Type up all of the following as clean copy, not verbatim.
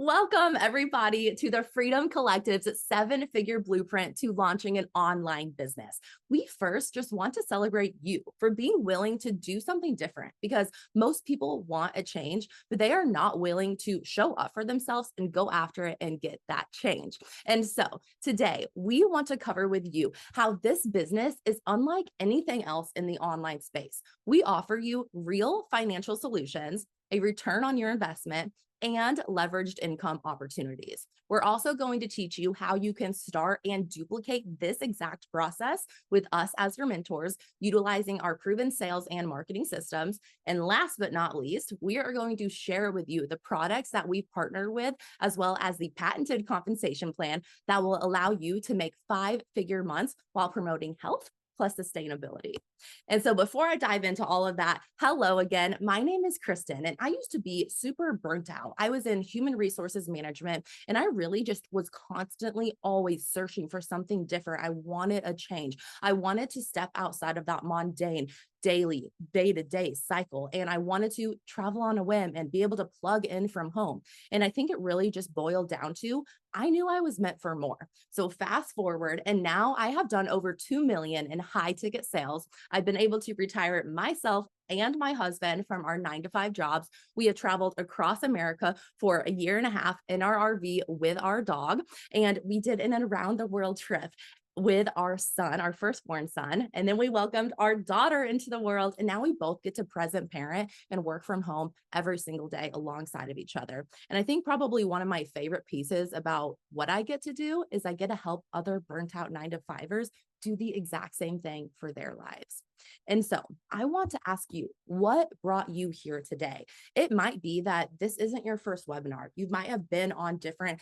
Welcome, everybody, to the Freedom Collective's 7-figure blueprint to launching an online business. We first just want to celebrate you for being willing to do something different because most people want a change, but they are not willing to show up for themselves and go after it and get that change. And so today, we want to cover with you how this business is unlike anything else in the online space. We offer you real financial solutions, a return on your investment, and leveraged income opportunities. We're also going to teach you how you can start and duplicate this exact process with us as your mentors, utilizing our proven sales and marketing systems. And last but not least, we are going to share with you the products that we've partnered with, as well as the patented compensation plan that will allow you to make 5-figure months while promoting health plus sustainability. And so before I dive into all of that, hello again. My name is Kristen, and I used to be super burnt out. I was in human resources management, and I really just was constantly always searching for something different. I wanted a change. I wanted to step outside of that mundane daily, day-to-day cycle. And I wanted to travel on a whim and be able to plug in from home. And I think it really just boiled down to I knew I was meant for more. So fast forward, and now I have done over 2 million in high ticket sales. I've been able to retire myself and my husband from our 9-to-5 jobs. We have traveled across America for a year and a half in our RV with our dog, and we did an around the world trip with our son, our firstborn son. And then we welcomed our daughter into the world. And now we both get to present parent and work from home every single day alongside of each other. And I think probably one of my favorite pieces about what I get to do is I get to help other burnt out 9-to-5ers do the exact same thing for their lives. And so I want to ask you, what brought you here today? It might be that this isn't your first webinar. You might have been on different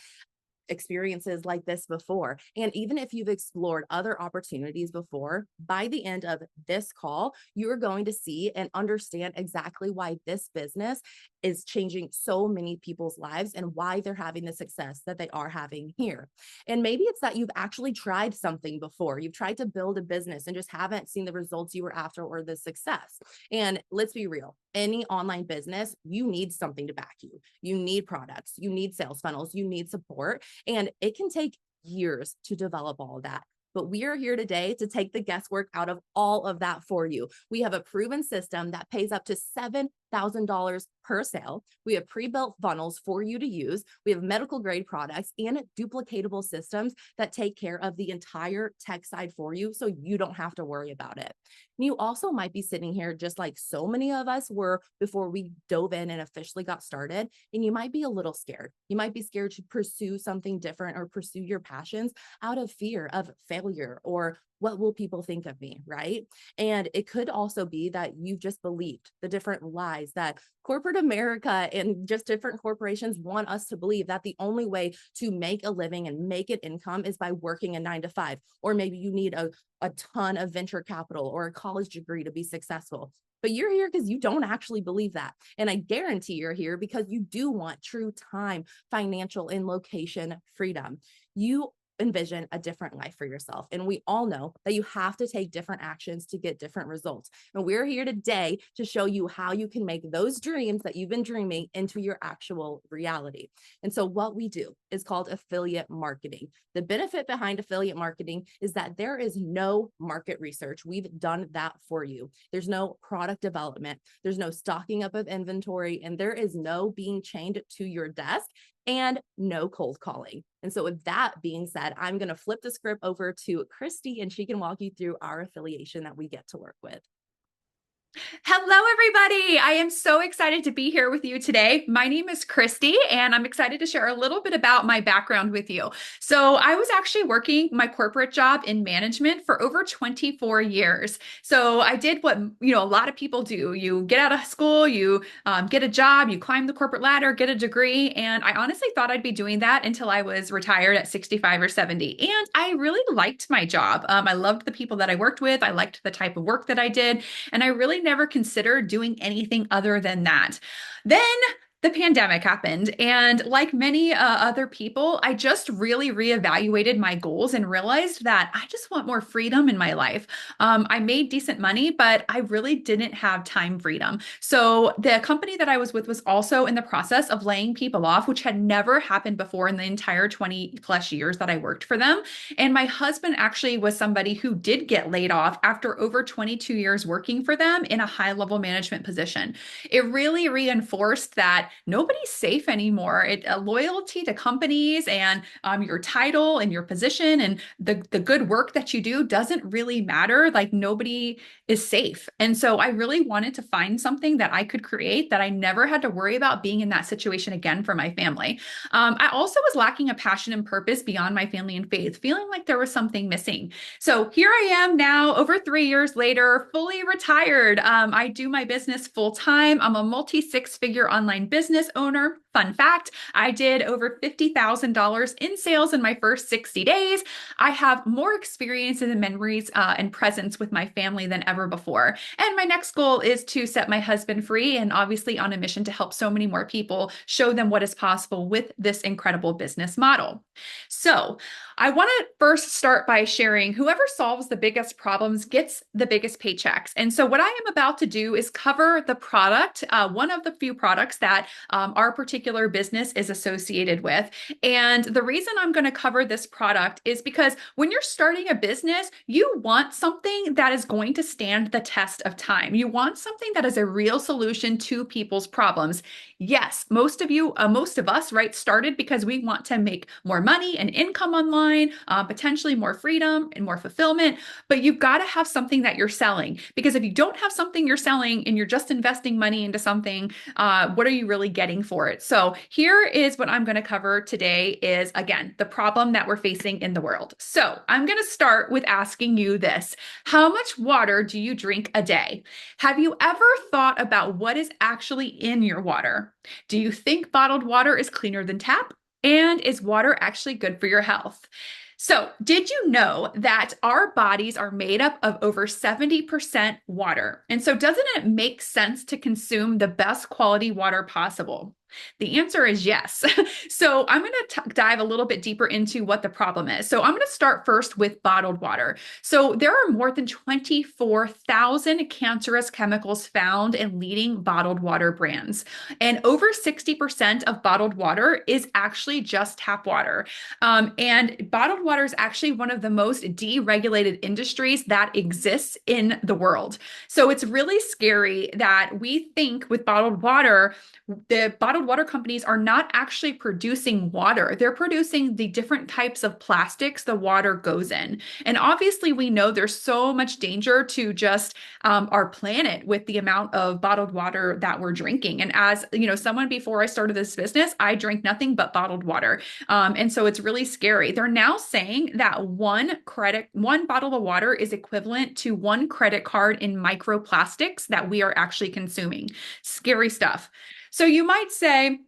experiences like this before. And even if you've explored other opportunities before, by the end of this call, you're going to see and understand exactly why this business is changing so many people's lives and why they're having the success that they are having here. And maybe it's that you've actually tried something before. You've tried to build a business and just haven't seen the results you were after or the success. And let's be real, any online business, you need something to back you. You need products, you need sales funnels, you need support. And it can take years to develop all of that. But we are here today to take the guesswork out of all of that for you. We have a proven system that pays up to $7,000 per sale. We have pre-built funnels for you to use. We have medical grade products and duplicatable systems that take care of the entire tech side for you so you don't have to worry about it. You also might be sitting here just like so many of us were before we dove in and officially got started, and you might be a little scared. You might be scared to pursue something different or pursue your passions out of fear of failure or what will people think of me, right? And it could also be that you've just believed the different lies that corporate America and just different corporations want us to believe, that the only way to make a living and make an income is by working a 9-to-5, or maybe you need a ton of venture capital or a college degree to be successful. But you're here because you don't actually believe that. And I guarantee you're here because you do want true time, financial, and location freedom. You envision a different life for yourself. And we all know that you have to take different actions to get different results. And we're here today to show you how you can make those dreams that you've been dreaming into your actual reality. And so what we do is called affiliate marketing. The benefit behind affiliate marketing is that there is no market research. We've done that for you. There's no product development. There's no stocking up of inventory, and there is no being chained to your desk and no cold calling. And so with that being said, I'm going to flip the script over to Christy, and she can walk you through our affiliation that we get to work with. Hello, everybody. I am so excited to be here with you today. My name is Christy, and I'm excited to share a little bit about my background with you. So I was actually working my corporate job in management for over 24 years. So I did what, a lot of people do. You get out of school, you get a job, you climb the corporate ladder, get a degree. And I honestly thought I'd be doing that until I was retired at 65 or 70. And I really liked my job. I loved the people that I worked with. I liked the type of work that I did. And I really never considered doing anything other than that. Then The pandemic happened. And like many other people, I just really reevaluated my goals and realized that I just want more freedom in my life. I made decent money, but I really didn't have time freedom. So the company that I was with was also in the process of laying people off, which had never happened before in the entire 20 plus years that I worked for them. And my husband actually was somebody who did get laid off after over 22 years working for them in a high level management position. It really reinforced that nobody's safe anymore. Loyalty to companies and your title and your position and the good work that you do doesn't really matter. Like nobody is safe. And so I really wanted to find something that I could create that I never had to worry about being in that situation again for my family. I also was lacking a passion and purpose beyond my family and faith, feeling like there was something missing. So here I am now, over 3 years later, fully retired. I do my business full time. I'm a multi six-figure online business owner. Fun fact, I did over $50,000 in sales in my first 60 days. I have more experiences and memories and presence with my family than ever before. And my next goal is to set my husband free and obviously on a mission to help so many more people, show them what is possible with this incredible business model. So, I want to first start by sharing whoever solves the biggest problems gets the biggest paychecks. And so, what I am about to do is cover the product, one of the few products that our particular business is associated with. And the reason I'm going to cover this product is because when you're starting a business, you want something that is going to stand the test of time. You want something that is a real solution to people's problems. Yes, most of us, right, started because we want to make more money and income online, potentially more freedom and more fulfillment. But you've got to have something that you're selling, because if you don't have something you're selling and you're just investing money into something, what are you really getting for it? So here is what I'm going to cover today is, again, the problem that we're facing in the world. So I'm going to start with asking you this. How much water do you drink a day? Have you ever thought about what is actually in your water? Do you think bottled water is cleaner than tap? And is water actually good for your health? So, did you know that our bodies are made up of over 70% water? And so, doesn't it make sense to consume the best quality water possible? The answer is yes. So I'm going to dive a little bit deeper into what the problem is. So I'm going to start first with bottled water. So there are more than 24,000 cancerous chemicals found in leading bottled water brands. And over 60% of bottled water is actually just tap water. And bottled water is actually one of the most deregulated industries that exists in the world. So it's really scary that we think with bottled water, the bottled water companies are not actually producing water. They're producing the different types of plastics the water goes in. And obviously, we know there's so much danger to just our planet with the amount of bottled water that we're drinking. And as you know, someone before I started this business, I drank nothing but bottled water. And so it's really scary. They're now saying that one bottle of water is equivalent to one credit card in microplastics that we are actually consuming. Scary stuff. So you might say,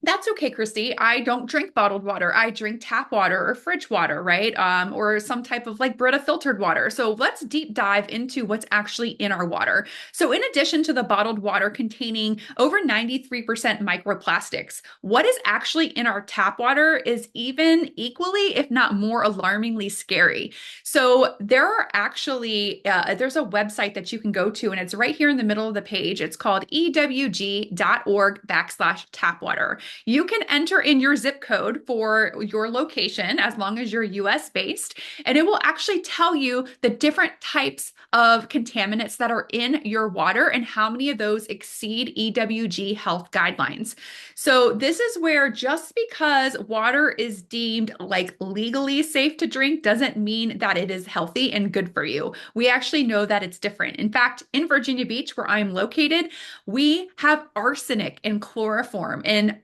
that's okay, Christy. I don't drink bottled water. I drink tap water or fridge water, right? Or some type of like Brita filtered water. So let's deep dive into what's actually in our water. So in addition to the bottled water containing over 93% microplastics, what is actually in our tap water is even equally, if not more alarmingly scary. So there are actually, there's a website that you can go to, and it's right here in the middle of the page. It's called ewg.org/tapwater. You can enter in your zip code for your location as long as you're US based, and it will actually tell you the different types of contaminants that are in your water and how many of those exceed EWG health guidelines. So this is where just because water is deemed like legally safe to drink doesn't mean that it is healthy and good for you. We actually know that it's different. In fact, in Virginia Beach, where I'm located, we have arsenic and chloroform and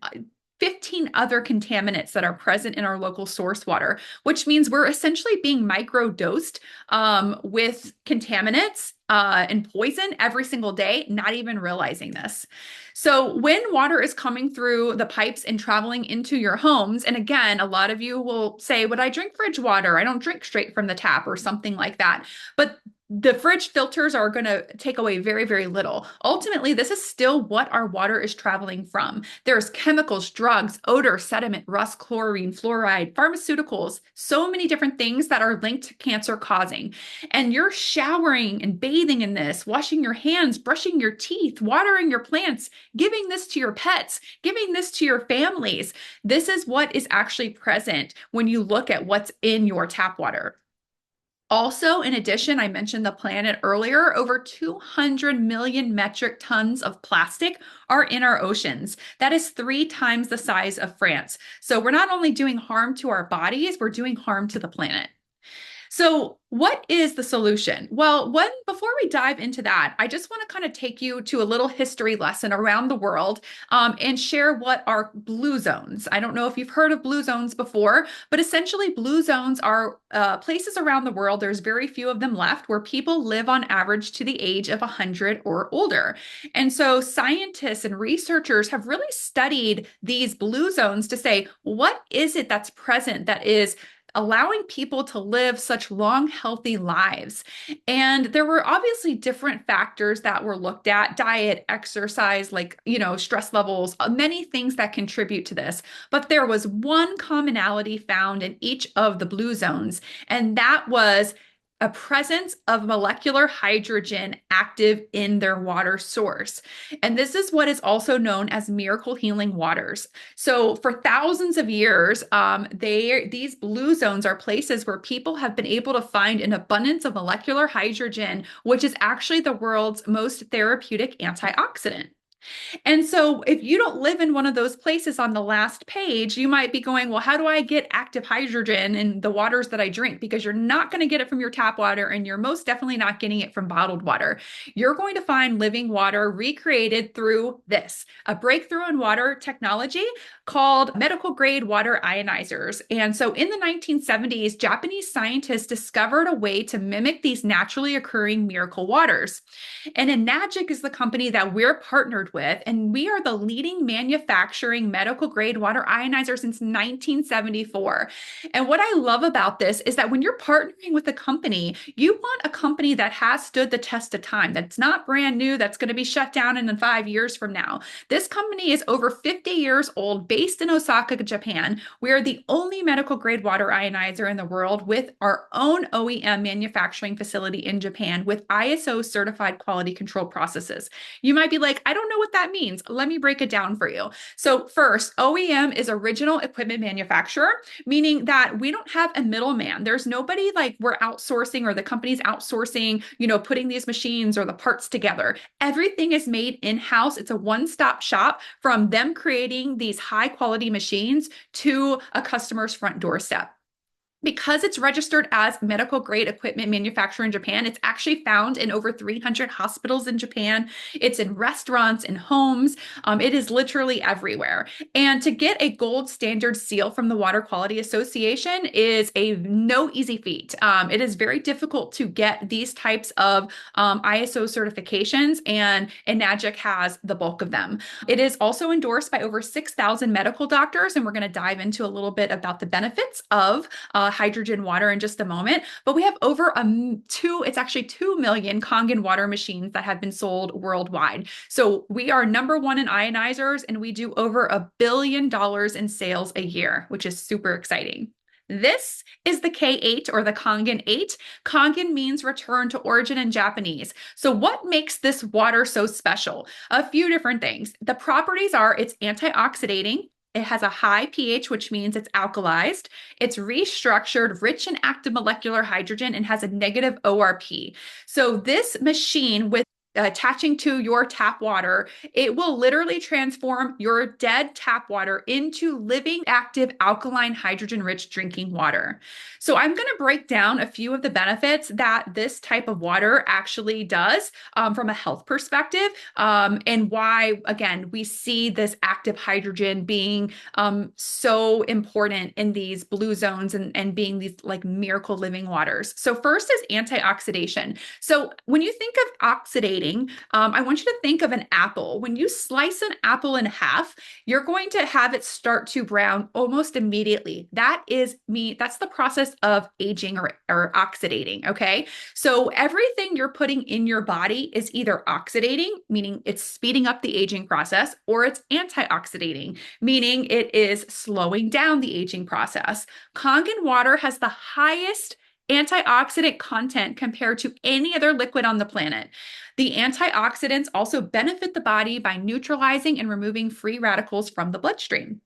15 other contaminants that are present in our local source water, which means we're essentially being microdosed with contaminants and poison every single day, not even realizing this. So when water is coming through the pipes and traveling into your homes, and again, a lot of you will say, would I drink fridge water? I don't drink straight from the tap or something like that. But the fridge filters are going to take away very, very little. Ultimately, this is still what our water is traveling from. There's chemicals, drugs, odor, sediment, rust, chlorine, fluoride, pharmaceuticals, so many different things that are linked to cancer causing. And you're showering and bathing in this, washing your hands, brushing your teeth, watering your plants, giving this to your pets, giving this to your families. This is what is actually present when you look at what's in your tap water. Also, in addition, I mentioned the planet earlier, over 200 million metric tons of plastic are in our oceans. That is 3 times the size of France. So we're not only doing harm to our bodies, we're doing harm to the planet. So, what is the solution? Well, before we dive into that, I just want to kind of take you to a little history lesson around the world and share what are blue zones. I don't know if you've heard of blue zones before, but essentially, blue zones are places around the world. There's very few of them left where people live on average to the age of 100 or older. And so, scientists and researchers have really studied these blue zones to say, what is it that's present that is allowing people to live such long, healthy lives? And there were obviously different factors that were looked at: diet, exercise, stress levels, many things that contribute to this. But there was one commonality found in each of the blue zones, and that was a presence of molecular hydrogen active in their water source. And this is what is also known as miracle healing waters. So for thousands of years, these blue zones are places where people have been able to find an abundance of molecular hydrogen, which is actually the world's most therapeutic antioxidant. And so if you don't live in one of those places on the last page, you might be going, well, how do I get active hydrogen in the waters that I drink? Because you're not going to get it from your tap water, and you're most definitely not getting it from bottled water. You're going to find living water recreated through this, a breakthrough in water technology called medical grade water ionizers. And so in the 1970s, Japanese scientists discovered a way to mimic these naturally occurring miracle waters. And Enagic is the company that we're partnered with, and we are the leading manufacturing medical grade water ionizer since 1974. And what I love about this is that when you're partnering with a company, you want a company that has stood the test of time, that's not brand new, that's going to be shut down in 5 years from now. This company is over 50 years old, based in Osaka, Japan. We are the only medical grade water ionizer in the world with our own OEM manufacturing facility in Japan with ISO certified quality control processes. You might be like, I don't know what that means. Let me break it down for you. So first, OEM is original equipment manufacturer, meaning that we don't have a middleman. There's nobody like we're outsourcing or the company's outsourcing, putting these machines or the parts together. Everything is made in-house. It's a one-stop shop from them creating these high-quality machines to a customer's front doorstep. Because it's registered as medical grade equipment manufacturer in Japan, it's actually found in over 300 hospitals in Japan. It's in restaurants and homes. It is literally everywhere. And to get a gold standard seal from the Water Quality Association is a no easy feat. It is very difficult to get these types of ISO certifications, and Enagic has the bulk of them. It is also endorsed by over 6,000 medical doctors, and we're going to dive into a little bit about the benefits of hydrogen water in just a moment. But we have over it's actually 2 million Kangen water machines that have been sold worldwide. So we are number one in ionizers, and we do over $1 billion in sales a year, which is super exciting. This is the K8 or the Kangen 8. Kangen means return to origin in Japanese. So what makes this water so special? A few different things. The properties are it's antioxidating. It has a high pH, which means it's alkalized. It's restructured, rich in active molecular hydrogen, and has a negative ORP. So this machine with attaching to your tap water, it will literally transform your dead tap water into living, active, alkaline, hydrogen-rich drinking water. So I'm going to break down a few of the benefits that this type of water actually does from a health perspective, and why, again, we see this active hydrogen being so important in these blue zones and being these like miracle living waters. So first is antioxidation. So when you think of oxidating, eating, I want you to think of an apple. When you slice an apple in half, you're going to have it start to brown almost immediately. That's the process of aging or oxidating. Okay. So everything you're putting in your body is either oxidating, meaning it's speeding up the aging process, or it's antioxidating, meaning it is slowing down the aging process. Kangen water has the highest antioxidant content compared to any other liquid on the planet. The antioxidants also benefit the body by neutralizing and removing free radicals from the bloodstream.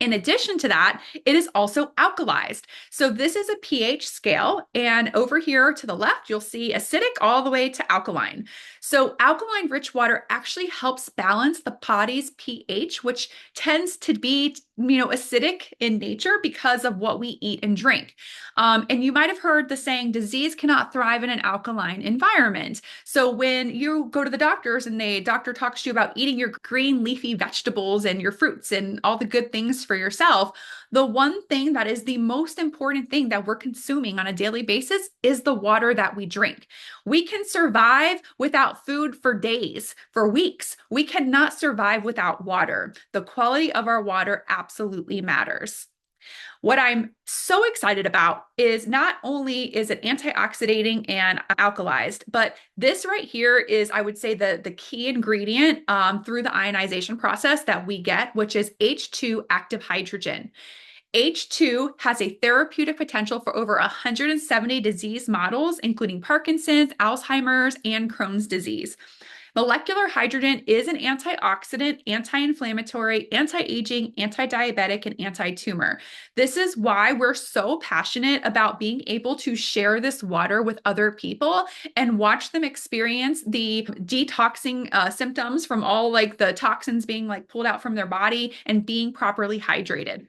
In addition to that, it is also alkalized. So this is a pH scale. And over here to the left, you'll see acidic all the way to alkaline. So alkaline rich water actually helps balance the body's pH, which tends to be, acidic in nature because of what we eat and drink. And you might have heard the saying, disease cannot thrive in an alkaline environment. So when you go to the doctors and the doctor talks to you about eating your green leafy vegetables and your fruits and all the good things for yourself, the one thing that is the most important thing that we're consuming on a daily basis is the water that we drink. We can survive without food for days, for weeks. We cannot survive without water. The quality of our water absolutely matters. What I'm so excited about is not only is it antioxidating and alkalized, but this right here is, I would say, the key ingredient through the ionization process that we get, which is H2 active hydrogen. H2 has a therapeutic potential for over 170 disease models, including Parkinson's, Alzheimer's, and Crohn's disease. Molecular hydrogen is an antioxidant, anti-inflammatory, anti-aging, anti-diabetic, and anti-tumor. This is why we're so passionate about being able to share this water with other people and watch them experience the detoxing symptoms from all like the toxins being like pulled out from their body and being properly hydrated.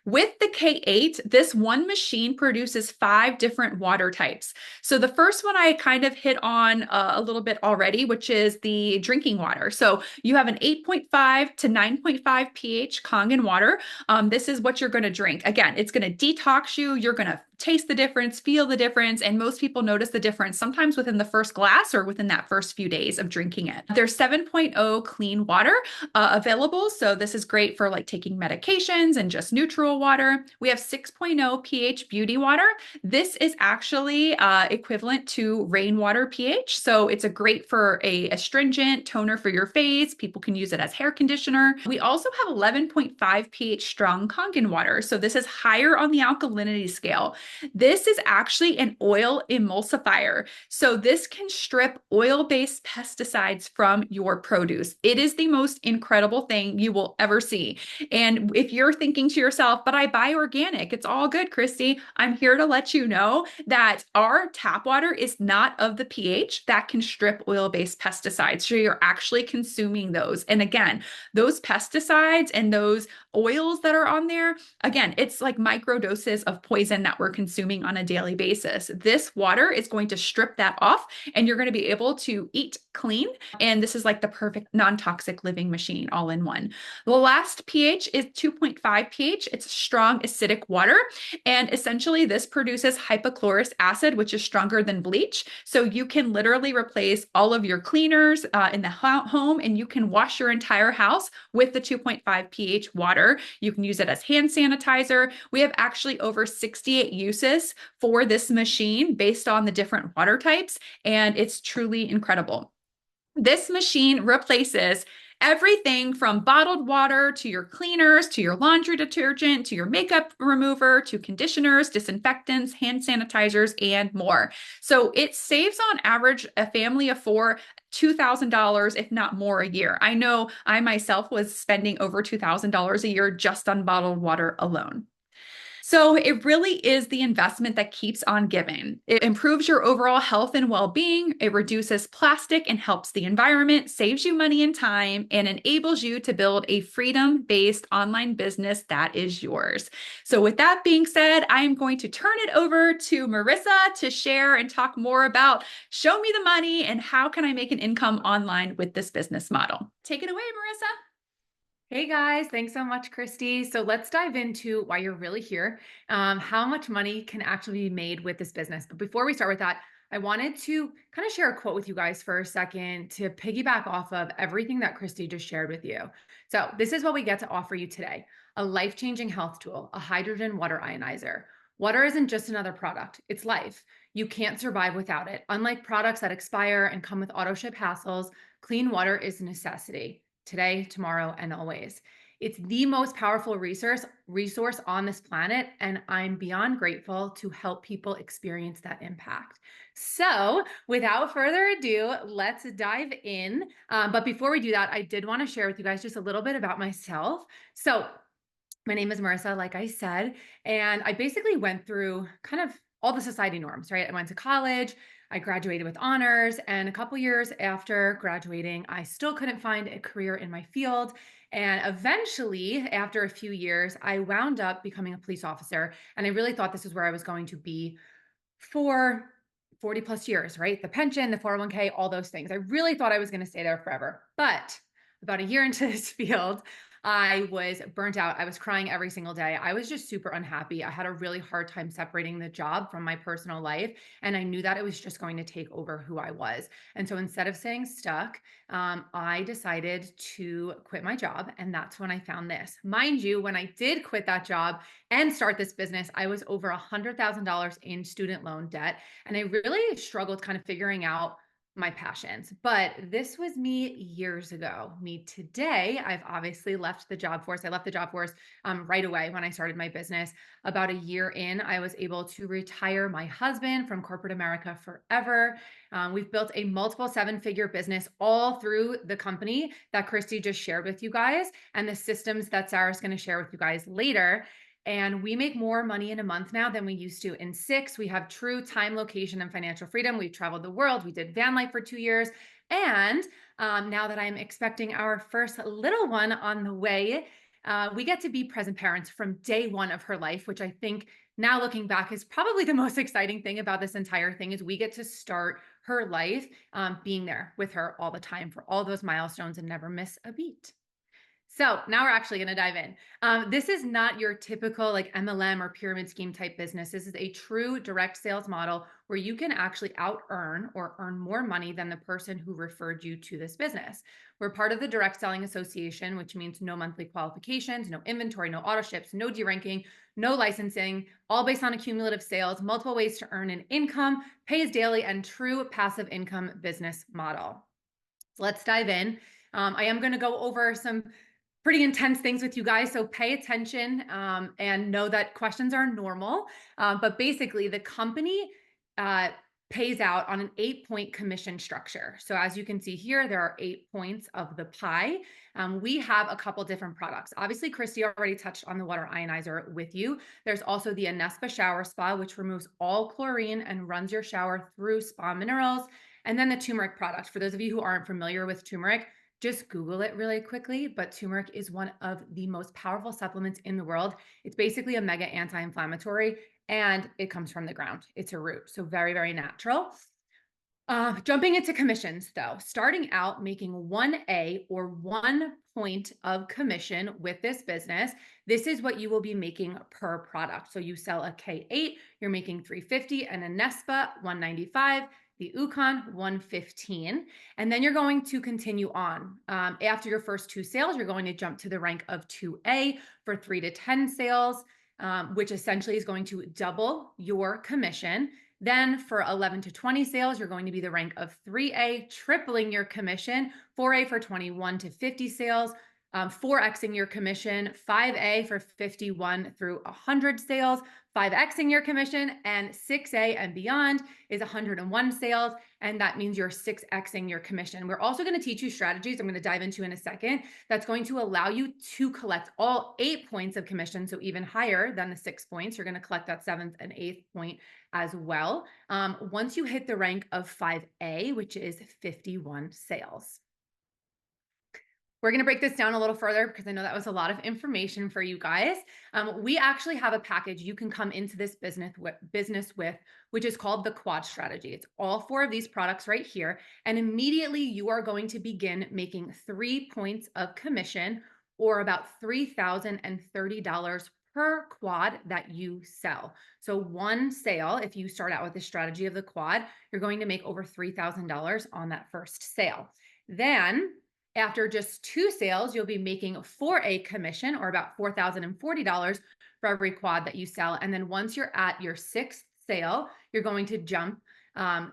With the K8, this one machine produces 5 different water types. So the first one I kind of hit on a little bit already, which is the drinking water. So you have an 8.5 to 9.5 pH Kangen water. This is what you're going to drink. Again, it's going to detox you. You're going to taste the difference, feel the difference, and most people notice the difference sometimes within the first glass or within that first few days of drinking it. There's 7.0 clean water available, so this is great for like taking medications and just neutral water. We have 6.0 pH beauty water. This is actually equivalent to rainwater pH, so it's a great for a astringent toner for your face. People can use it as hair conditioner. We also have 11.5 pH strong Kangen water, so this is higher on the alkalinity scale. This is actually an oil emulsifier. So this can strip oil-based pesticides from your produce. It is the most incredible thing you will ever see. And if you're thinking to yourself, but I buy organic, it's all good, Christy. I'm here to let you know that our tap water is not of the pH that can strip oil-based pesticides. So you're actually consuming those. And again, those pesticides and those oils that are on there, again, it's like micro doses of poison that we're consuming on a daily basis. This water is going to strip that off and you're going to be able to eat clean. And this is like the perfect non-toxic living machine all in one. The last pH is 2.5 pH. It's strong acidic water. And essentially this produces hypochlorous acid, which is stronger than bleach. So you can literally replace all of your cleaners in the home and you can wash your entire house with the 2.5 pH water. You can use it as hand sanitizer. We have actually over 68 uses for this machine based on the different water types, and it's truly incredible. This machine replaces everything from bottled water to your cleaners, to your laundry detergent, to your makeup remover, to conditioners, disinfectants, hand sanitizers, and more. So it saves on average a family of 4 $2,000, if not more, a year. I know I myself was spending over $2,000 a year just on bottled water alone. So it really is the investment that keeps on giving. It improves your overall health and well-being. It reduces plastic and helps the environment, saves you money and time, and enables you to build a freedom-based online business that is yours. So with that being said, I'm going to turn it over to Marissa to share and talk more about show me the money and how can I make an income online with this business model. Take it away, Marissa. Hey guys, thanks so much, Christy. So let's dive into why you're really here, how much money can actually be made with this business. But before we start with that, I wanted to kind of share a quote with you guys for a second to piggyback off of everything that Christy just shared with you. So, this is what we get to offer you today: a life changing health tool, a hydrogen water ionizer. Water isn't just another product, it's life. You can't survive without it. Unlike products that expire and come with auto ship hassles, clean water is a necessity today, tomorrow, and always. It's the most powerful resource on this planet, and I'm beyond grateful to help people experience that impact. So, without further ado, let's dive in. But before we do that, I did want to share with you guys just a little bit about myself. So, my name is Marissa, like I said, and I basically went through kind of all the society norms, right? I went to college, I graduated with honors, and a couple years after graduating, I still couldn't find a career in my field. And eventually, after a few years, I wound up becoming a police officer. And I really thought this is where I was going to be for 40 plus years, right? The pension, the 401k, all those things. I really thought I was going to stay there forever. But about a year into this field, I was burnt out. I was crying every single day. I was just super unhappy. I had a really hard time separating the job from my personal life. And I knew that it was just going to take over who I was. And so instead of staying stuck, I decided to quit my job. And that's when I found this. Mind you, when I did quit that job and start this business, I was over $100,000 in student loan debt. And I really struggled kind of figuring out my passions. But this was me years ago. Me today, I've obviously left the job force. I left the job force right away when I started my business. About a year in, I was able to retire my husband from corporate America forever. We've built a multiple seven-figure business all through the company that Christy just shared with you guys, and the systems that Sarah's going to share with you guys later. And we make more money in a month now than we used to in 6. We have true time, location, and financial freedom. We've traveled the world. We did van life for 2 years. And now that I'm expecting our first little one on the way, we get to be present parents from day one of her life, which I think now looking back is probably the most exciting thing about this entire thing is we get to start her life being there with her all the time for all those milestones and never miss a beat. So now we're actually going to dive in. This is not your typical like MLM or pyramid scheme type business. This is a true direct sales model where you can actually out earn or earn more money than the person who referred you to this business. We're part of the Direct Selling Association, which means no monthly qualifications, no inventory, no auto ships, no deranking, no licensing, all based on accumulative sales, multiple ways to earn an income, pays daily, and true passive income business model. So let's dive in. I am going to go over some pretty intense things with you guys. So pay attention and know that questions are normal. But basically the company pays out on an 8-point commission structure. So as you can see here, there are 8 points of the pie. We have a couple different products. Obviously, Christy already touched on the water ionizer with you. There's also the Anespa shower spa, which removes all chlorine and runs your shower through spa minerals. And then the turmeric product. For those of you who aren't familiar with turmeric, just Google it really quickly, but turmeric is one of the most powerful supplements in the world. It's basically a mega anti-inflammatory and it comes from the ground. It's a root, so very, very natural. Jumping into commissions though, starting out making 1A or 1 point of commission with this business, this is what you will be making per product. So you sell a K8, you're making $350, and a Nespa $195, the Ukon $115, and then you're going to continue on. After your first 2 sales, you're going to jump to the rank of 2A for 3 to 10 sales, which essentially is going to double your commission. Then for 11 to 20 sales, you're going to be the rank of 3A, tripling your commission, 4A for 21 to 50 sales, 4Xing your commission, 5A for 51 through 100 sales, 5Xing your commission, and 6A and beyond is 101 sales. And that means you're 6Xing your commission. We're also going to teach you strategies I'm going to dive into in a second that's going to allow you to collect all 8 points of commission. So even higher than the 6 points, you're going to collect that 7th and 8th point as well. Once you hit the rank of 5A, which is 51 sales. We're going to break this down a little further because I know that was a lot of information for you guys. We actually have a package you can come into this business with, which is called the Quad Strategy. It's all 4 of these products right here. And immediately you are going to begin making 3 points of commission or about $3,030 per quad that you sell. So one sale, if you start out with the strategy of the quad, you're going to make over $3,000 on that first sale. Then after just 2 sales, you'll be making for a commission or about $4,040 for every quad that you sell. And then once you're at your 6th sale, you're going to jump your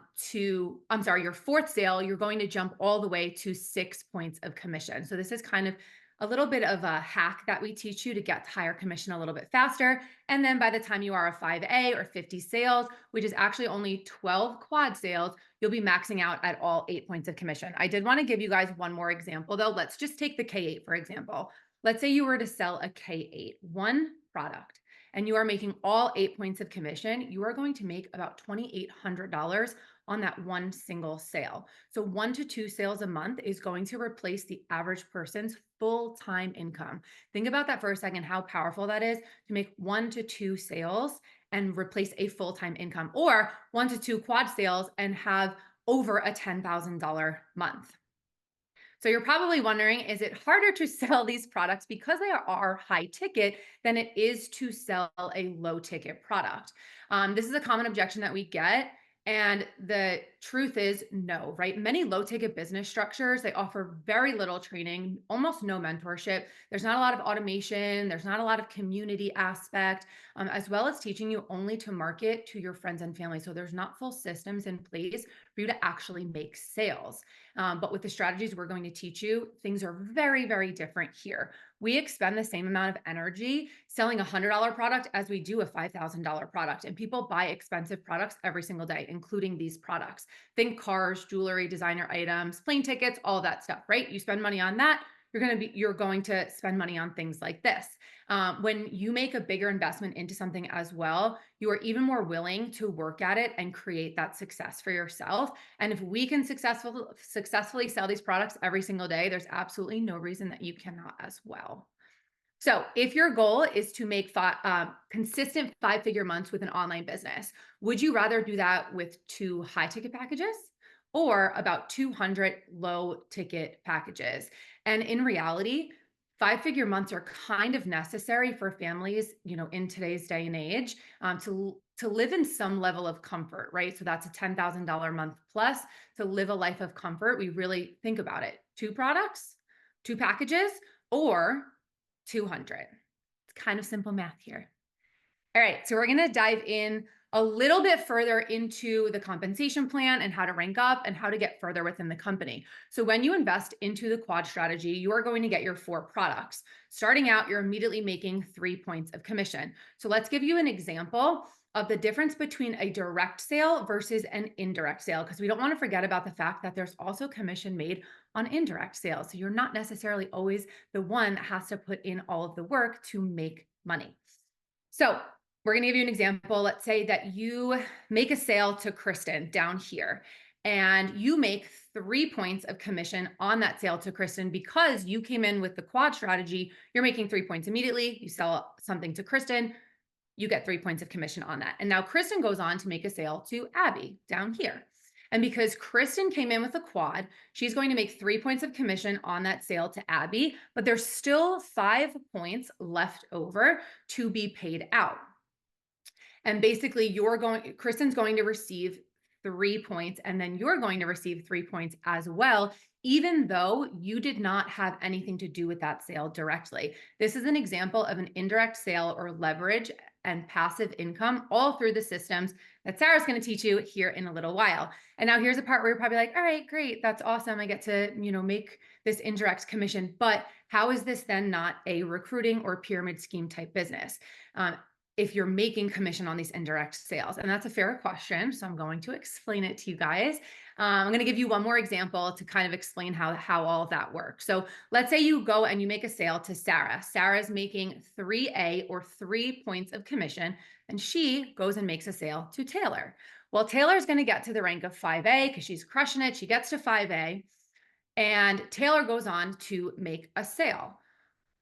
4th sale, you're going to jump all the way to 6 points of commission. So this is kind of a little bit of a hack that we teach you to get higher commission a little bit faster. And then by the time you are a 5A or 50 sales, which is actually only 12 quad sales, you'll be maxing out at all 8 points of commission. I did want to give you guys one more example though. Let's just take the K8, for example. Let's say you were to sell a K8, one product, and you are making all 8 points of commission, you are going to make about $2,800 on that one single sale. So 1 to 2 sales a month is going to replace the average person's full-time income. Think about that for a second, how powerful that is to make 1 to 2 sales and replace a full-time income, or 1 to 2 quad sales and have over a $10,000 month. So you're probably wondering, is it harder to sell these products because they are high ticket than it is to sell a low ticket product? This is a common objection that we get. And the truth is no, right? Many low ticket business structures, they offer very little training, almost no mentorship. There's not a lot of automation. There's not a lot of community aspect, as well as teaching you only to market to your friends and family. So there's not full systems in place for you to actually make sales. But with the strategies we're going to teach you, things are very, very different here. We expend the same amount of energy selling a $100 product as we do a $5,000 product. And people buy expensive products every single day, including these products. Think cars, jewelry, designer items, plane tickets, all of that stuff, right? You spend money on that, you're going to spend money on things like this. When you make a bigger investment into something as well, you are even more willing to work at it and create that success for yourself. And if we can successfully sell these products every single day, there's absolutely no reason that you cannot as well. So if your goal is to make consistent 5-figure months with an online business, would you rather do that with 2 high ticket packages or about 200 low ticket packages? And in reality, 5-figure months are kind of necessary for families, in today's day and age, to live in some level of comfort, right? So that's a $10,000 a month plus to live a life of comfort. We really think about it. 2 products, 2 packages, or 200. It's kind of simple math here. All right, so we're going to dive in a little bit further into the compensation plan and how to rank up and how to get further within the company. So when you invest into the quad strategy, you are going to get your 4 products. Starting out, you're immediately making 3 points of commission. So let's give you an example of the difference between a direct sale versus an indirect sale, because we don't want to forget about the fact that there's also commission made on indirect sales. So you're not necessarily always the one that has to put in all of the work to make money. So we're going to give you an example. Let's say that you make a sale to Kristen down here, and you make 3 points of commission on that sale to Kristen because you came in with the quad strategy. You're making 3 points immediately. You sell something to Kristen, you get 3 points of commission on that. And now Kristen goes on to make a sale to Abby down here. And because Kristen came in with a quad, she's going to make 3 points of commission on that sale to Abby, but there's still 5 points left over to be paid out. And basically Kristen's going to receive 3 points, and then you're going to receive 3 points as well, even though you did not have anything to do with that sale directly. This is an example of an indirect sale or leverage and passive income all through the systems that Sarah's going to teach you here in a little while. And now here's a part where you're probably like, all right, great. That's awesome. I get to, make this indirect commission, but how is this then not a recruiting or pyramid scheme type business? If you're making commission on these indirect sales? And that's a fair question. So I'm going to explain it to you guys. I'm going to give you one more example to kind of explain how all of that works. So let's say you go and you make a sale to Sarah. Sarah's making 3A or 3 points of commission, and she goes and makes a sale to Taylor. Well, Taylor's going to get to the rank of 5A because she's crushing it. She gets to 5A, and Taylor goes on to make a sale.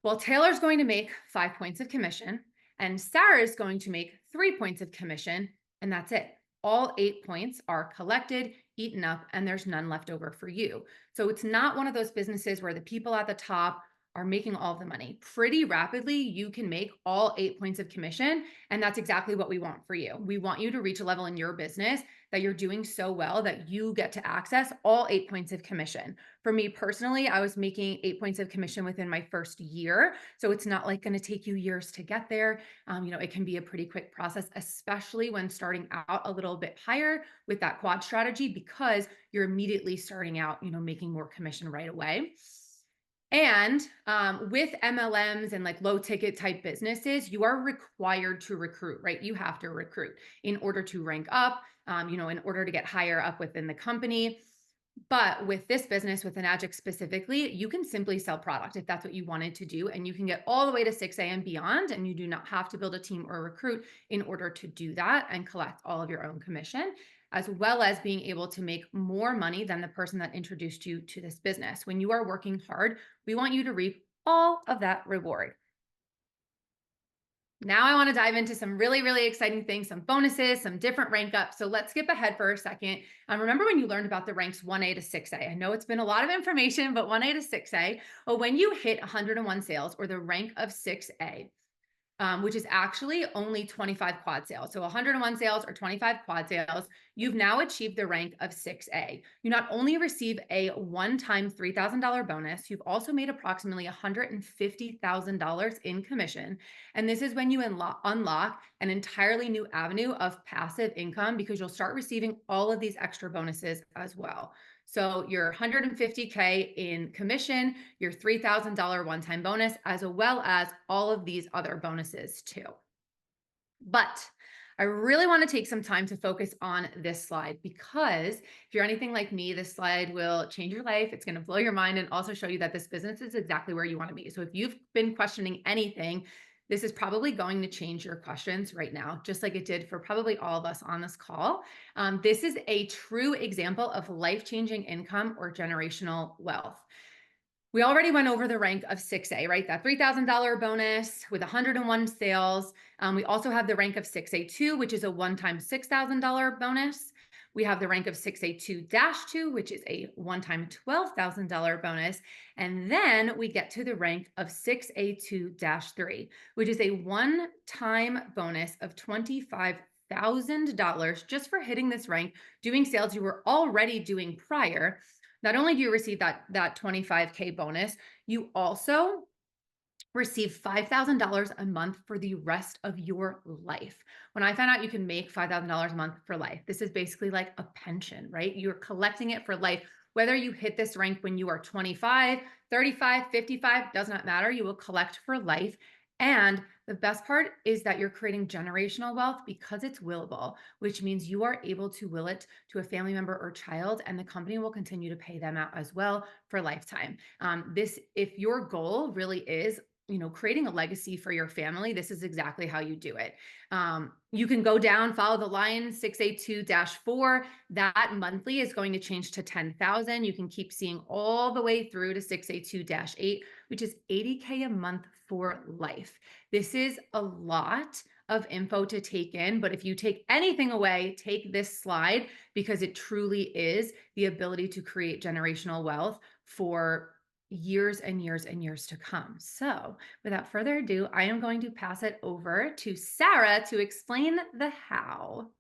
Well, Taylor's going to make 5 points of commission, and Sarah is going to make 3 points of commission, and that's it. All 8 points are collected, eaten up, and there's none left over for you. So it's not one of those businesses where the people at the top are making all of the money. Pretty rapidly, you can make all 8 points of commission. And that's exactly what we want for you. We want you to reach a level in your business that you're doing so well that you get to access all 8 points of commission. For me personally, I was making 8 points of commission within my first year. So it's not like going to take you years to get there. It can be a pretty quick process, especially when starting out a little bit higher with that quad strategy, because you're immediately starting out, making more commission right away. And with MLMs and like low ticket type businesses, you are required to recruit, right? You have to recruit in order to rank up, in order to get higher up within the company. But with this business, with Enagic specifically, you can simply sell product if that's what you wanted to do. And you can get all the way to 6A and beyond. And you do not have to build a team or recruit in order to do that and collect all of your own commission, as well as being able to make more money than the person that introduced you to this business. When you are working hard, we want you to reap all of that reward. Now I want to dive into some really, really exciting things, some bonuses, some different rank ups. So let's skip ahead for a second. Remember when you learned about the ranks 1A to 6A? I know it's been a lot of information, but 1A to 6A, well, when you hit 101 sales or the rank of 6A, which is actually only 25 quad sales. So 101 sales or 25 quad sales, you've now achieved the rank of 6A. You not only receive a one-time $3,000 bonus, you've also made approximately $150,000 in commission. And this is when you unlock an entirely new avenue of passive income, because you'll start receiving all of these extra bonuses as well. So your $150K in commission, your $3,000 one-time bonus, as well as all of these other bonuses too. But I really want to take some time to focus on this slide, because if you're anything like me, this slide will change your life. It's going to blow your mind and also show you that this business is exactly where you want to be. So if you've been questioning anything, this is probably going to change your questions right now, just like it did for probably all of us on this call. This is a true example of life-changing income or generational wealth. We already went over the rank of 6A, right? That $3,000 bonus with 101 sales. We also have the rank of 6A2, which is a one-time $6,000 bonus. We have the rank of 6A2-2, which is a one-time $12,000 bonus. And then we get to the rank of 6A2-3, which is a one-time bonus of $25,000 just for hitting this rank, doing sales you were already doing prior. Not only do you receive that 25K bonus, you also receive $5,000 a month for the rest of your life. When I found out you can make $5,000 a month for life, this is basically like a pension, right? You're collecting it for life. Whether you hit this rank when you are 25, 35, 55, does not matter. You will collect for life. And the best part is that you're creating generational wealth because it's willable, which means you are able to will it to a family member or child, and the company will continue to pay them out as well for a lifetime. If your goal really is creating a legacy for your family, this is exactly how you do it. You can go down, follow the line, 6A2-4. That monthly is going to change to 10,000. You can keep seeing all the way through to 6A2-8, which is 80K a month for life. This is a lot of info to take in, but if you take anything away, take this slide, because it truly is the ability to create generational wealth for years and years and years to come. So without further ado, I am going to pass it over to Sarah to explain the how.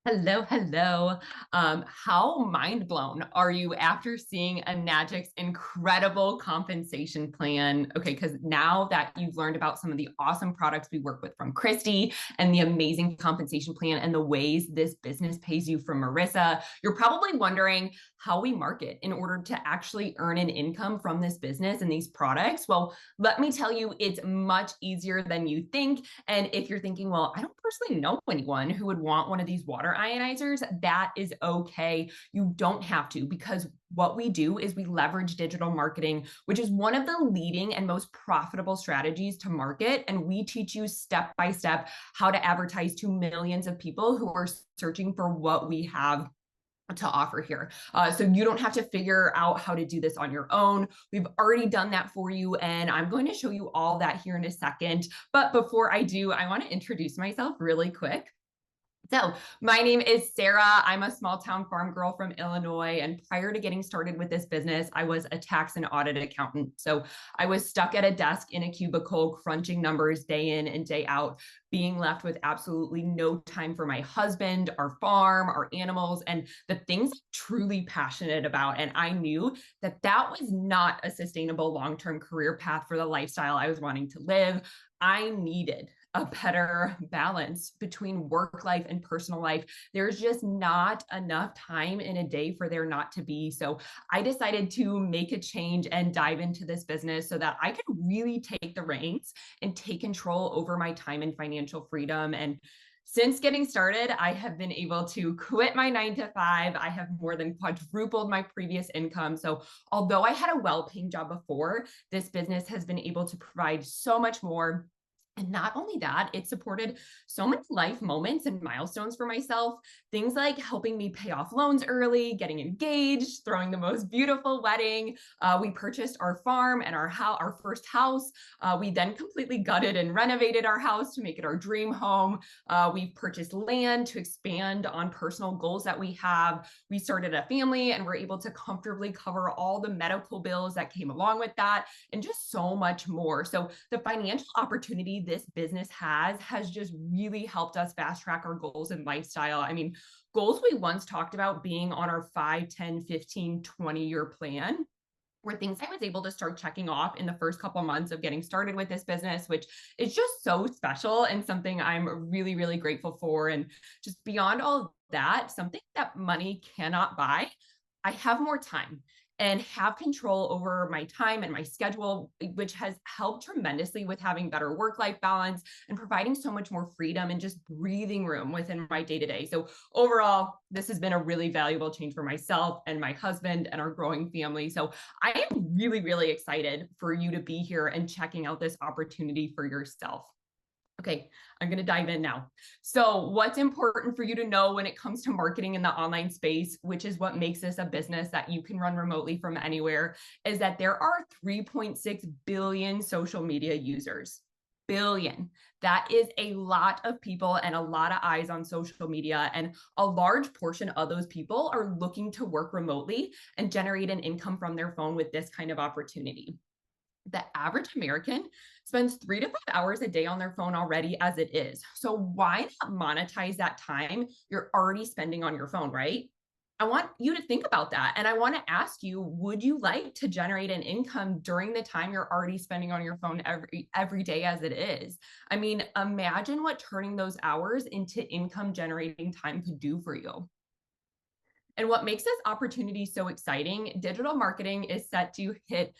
Hello, hello. How mind blown are you after seeing Enagic's incredible compensation plan? Okay, because now that you've learned about some of the awesome products we work with from Christy and the amazing compensation plan and the ways this business pays you from Marissa, you're probably wondering how we market in order to actually earn an income from this business and these products. Well, let me tell you, it's much easier than you think. And if you're thinking, well, I don't personally know anyone who would want one of these water ionizers, that is okay. You don't have to, because what we do is we leverage digital marketing, which is one of the leading and most profitable strategies to market. And we teach you step by step how to advertise to millions of people who are searching for what we have to offer here. So you don't have to figure out how to do this on your own. We've already done that for you, and I'm going to show you all that here in a second. But before I do, I want to introduce myself really quick. So my name is Sarah. I'm a small town farm girl from Illinois. And prior to getting started with this business, I was a tax and audit accountant. So I was stuck at a desk in a cubicle, crunching numbers day in and day out, being left with absolutely no time for my husband, our farm, our animals, and the things I'm truly passionate about. And I knew that that was not a sustainable long-term career path for the lifestyle I was wanting to live. I needed a better balance between work life and personal life. There's just not enough time in a day for there not to be. So I decided to make a change and dive into this business so that I could really take the reins and take control over my time and financial freedom. And since getting started, I have been able to quit my 9 to 5. I have more than quadrupled my previous income. So although I had a well-paying job before, this business has been able to provide so much more. And not only that, it supported so many life moments and milestones for myself. Things like helping me pay off loans early, getting engaged, throwing the most beautiful wedding. We purchased our farm and our first house. We then completely gutted and renovated our house to make it our dream home. We've purchased land to expand on personal goals that we have. We started a family and we're able to comfortably cover all the medical bills that came along with that, and just so much more. So the financial opportunity this business has just really helped us fast track our goals and lifestyle. I mean, goals we once talked about being on our 5, 10, 15, 20-year plan were things I was able to start checking off in the first couple of months of getting started with this business, which is just so special and something I'm really, really grateful for. And just beyond all of that, something that money cannot buy, I have more time and have control over my time and my schedule, which has helped tremendously with having better work-life balance and providing so much more freedom and just breathing room within my day-to-day. So overall, this has been a really valuable change for myself and my husband and our growing family. So I am really, really excited for you to be here and checking out this opportunity for yourself. Okay, I'm going to dive in now. So what's important for you to know when it comes to marketing in the online space, which is what makes this a business that you can run remotely from anywhere, is that there are 3.6 billion social media users. Billion. That is a lot of people and a lot of eyes on social media. And a large portion of those people are looking to work remotely and generate an income from their phone with this kind of opportunity. The average American spends 3 to 5 hours a day on their phone already as it is. So why not monetize that time you're already spending on your phone, right? I want you to think about that. And I want to ask you, would you like to generate an income during the time you're already spending on your phone every day as it is? I mean, imagine what turning those hours into income generating time could do for you. And what makes this opportunity so exciting, digital marketing is set to hit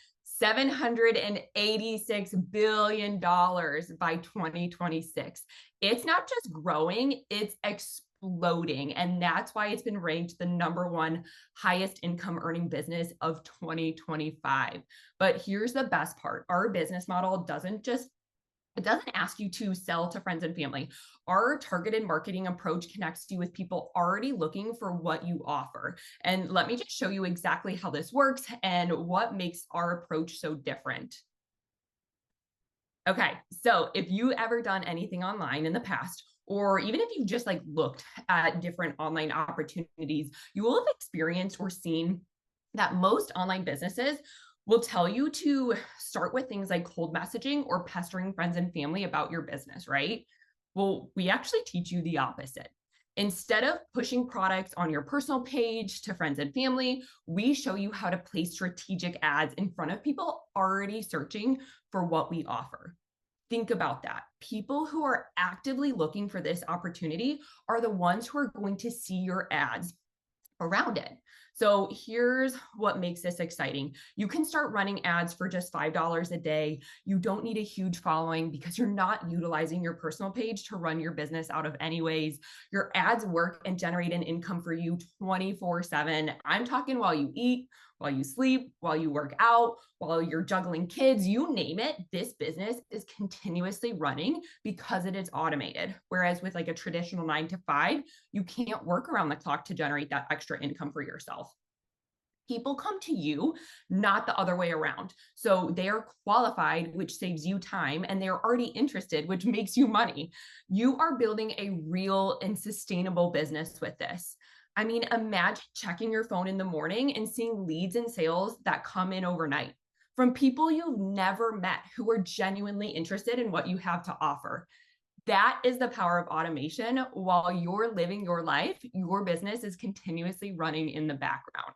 $786 billion by 2026. It's not just growing, it's exploding. And that's why it's been ranked the #1 highest income earning business of 2025. But here's the best part. Our business model it doesn't ask you to sell to friends and family. Our targeted marketing approach connects you with people already looking for what you offer. And let me just show you exactly how this works and what makes our approach so different. Okay, so if you ever done anything online in the past, or even if you've just looked at different online opportunities, you will have experienced or seen that most online businesses will tell you to start with things like cold messaging or pestering friends and family about your business, right? Well, we actually teach you the opposite. Instead of pushing products on your personal page to friends and family, we show you how to place strategic ads in front of people already searching for what we offer. Think about that. People who are actively looking for this opportunity are the ones who are going to see your ads around it. So here's what makes this exciting. You can start running ads for just $5 a day. You don't need a huge following because you're not utilizing your personal page to run your business out of anyways. Your ads work and generate an income for you 24/7. I'm talking while you eat, while you sleep, while you work out, while you're juggling kids, you name it, this business is continuously running because it is automated. Whereas with a traditional 9 to 5, you can't work around the clock to generate that extra income for yourself. People come to you, not the other way around. So they're qualified, which saves you time, and they're already interested, which makes you money. You are building a real and sustainable business with this. I mean, imagine checking your phone in the morning and seeing leads and sales that come in overnight from people you've never met who are genuinely interested in what you have to offer. That is the power of automation. While you're living your life, your business is continuously running in the background.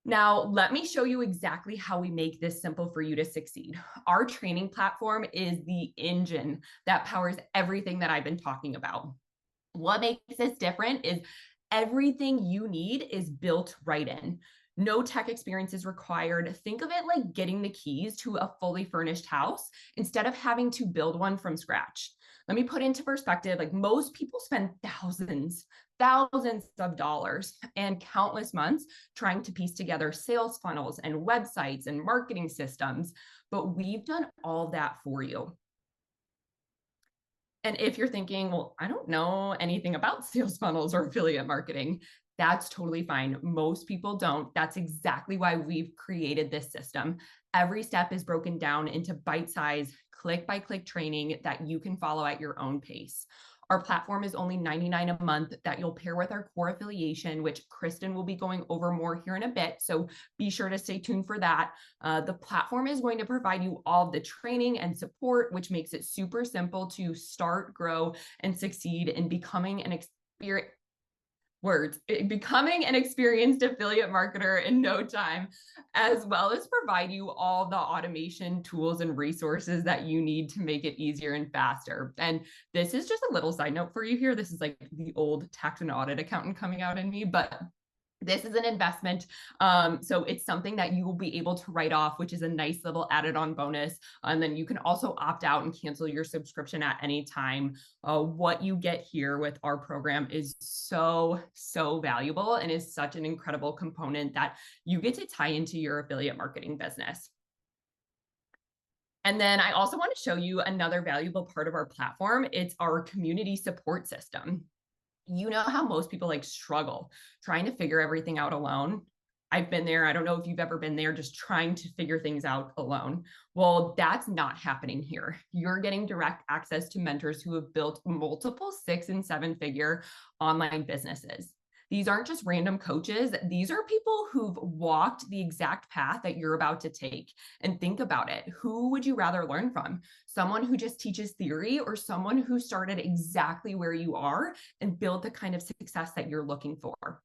Now, let me show you exactly how we make this simple for you to succeed. Our training platform is the engine that powers everything that I've been talking about. What makes this different is everything you need is built right in. No tech experience is required. Think of it like getting the keys to a fully furnished house instead of having to build one from scratch. Let me put into perspective, like most people spend thousands of dollars and countless months trying to piece together sales funnels and websites and marketing systems, but we've done all that for you. And if you're thinking, well, I don't know anything about sales funnels or affiliate marketing, that's totally fine. Most people don't. That's exactly why we've created this system. Every step is broken down into bite-sized, click-by-click training that you can follow at your own pace. Our platform is only $99 a month that you'll pair with our core affiliation, which Kristen will be going over more here in a bit. So be sure to stay tuned for that. The platform is going to provide you all of the training and support, which makes it super simple to start, grow, and succeed in becoming an experienced affiliate marketer in no time, as well as provide you all the automation tools and resources that you need to make it easier and faster. And this is just a little side note for you here. This is like the old tax and audit accountant coming out in me, but this is an investment. So it's something that you will be able to write off, which is a nice little added on bonus. And then you can also opt out and cancel your subscription at any time. What you get here with our program is so valuable and is such an incredible component that you get to tie into your affiliate marketing business. And then I also want to show you another valuable part of our platform. It's our community support system. You know how most people like struggle trying to figure everything out alone. I've been there. I don't know if you've ever been there, just trying to figure things out alone. Well, that's not happening here. You're getting direct access to mentors who have built multiple 6- and 7-figure online businesses. These aren't just random coaches. These are people who've walked the exact path that you're about to take. And think about it. Who would you rather learn from? Someone who just teaches theory, or someone who started exactly where you are and built the kind of success that you're looking for?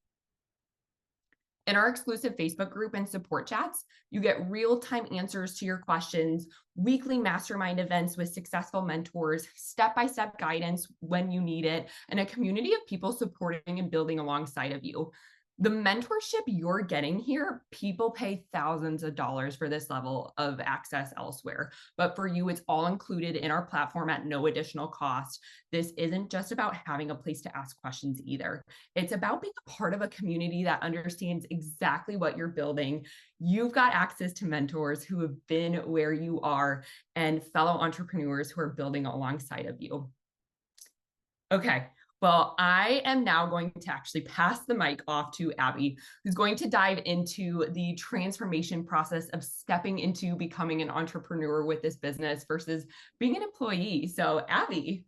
In our exclusive Facebook group and support chats, you get real-time answers to your questions, weekly mastermind events with successful mentors, step-by-step guidance when you need it, and a community of people supporting and building alongside of you. The mentorship you're getting here, people pay thousands of dollars for this level of access elsewhere. But for you, it's all included in our platform at no additional cost. This isn't just about having a place to ask questions either. It's about being a part of a community that understands exactly what you're building. You've got access to mentors who have been where you are and fellow entrepreneurs who are building alongside of you. Okay. Well, I am now going to actually pass the mic off to Abby, who's going to dive into the transformation process of stepping into becoming an entrepreneur with this business versus being an employee. So, Abby.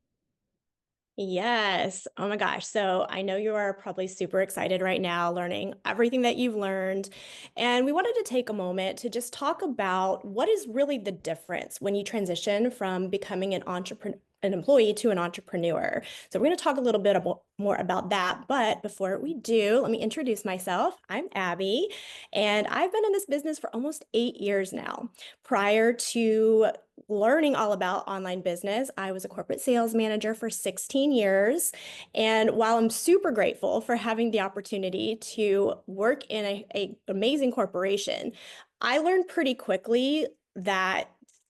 Yes. Oh my gosh. So I know you are probably super excited right now, learning everything that you've learned. And we wanted to take a moment to just talk about what is really the difference when you transition from becoming an employee to an entrepreneur. So we're going to talk a little bit more about that. But before we do, let me introduce myself. I'm Abby, and I've been in this business for almost 8 years now. Prior to learning all about online business, I was a corporate sales manager for 16 years. And while I'm super grateful for having the opportunity to work in an amazing corporation, I learned pretty quickly that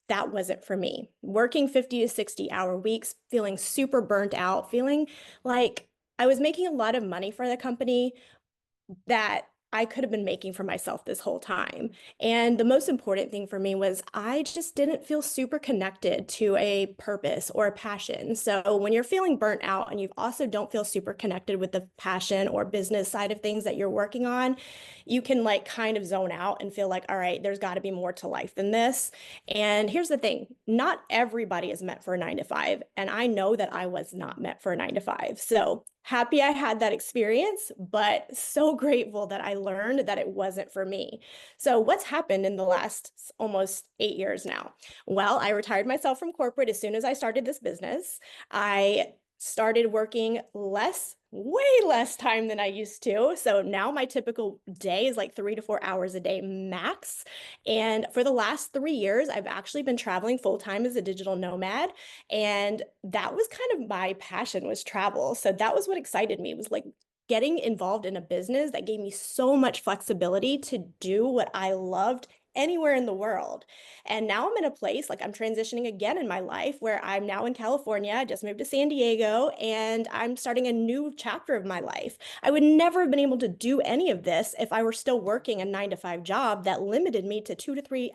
that wasn't for me. Working 50 to 60-hour weeks, feeling super burnt out, feeling like I was making a lot of money for the company that I could have been making for myself this whole time. And the most important thing for me was I just didn't feel super connected to a purpose or a passion. So when you're feeling burnt out and you also don't feel super connected with the passion or business side of things that you're working on, you can like kind of zone out and feel like, all right, there's got to be more to life than this. And here's the thing, not everybody is meant for a 9 to 5. And I know that I was not meant for a 9 to 5. So happy I had that experience, but so grateful that I learned that it wasn't for me. So what's happened in the last almost 8 years now? Well, I retired myself from corporate as soon as I started this business. I started working way less time than I used to. So now my typical day is like 3 to 4 hours a day max. And for the last 3 years, I've actually been traveling full time as a digital nomad. And that was kind of my passion, was travel. So that was what excited me, was like getting involved in a business that gave me so much flexibility to do what I loved anywhere in the world. And now I'm in a place, like I'm transitioning again in my life, where I'm now in California. I just moved to San Diego and I'm starting a new chapter of my life. I would never have been able to do any of this if I were still working a 9 to 5 job that limited me to 2 to 3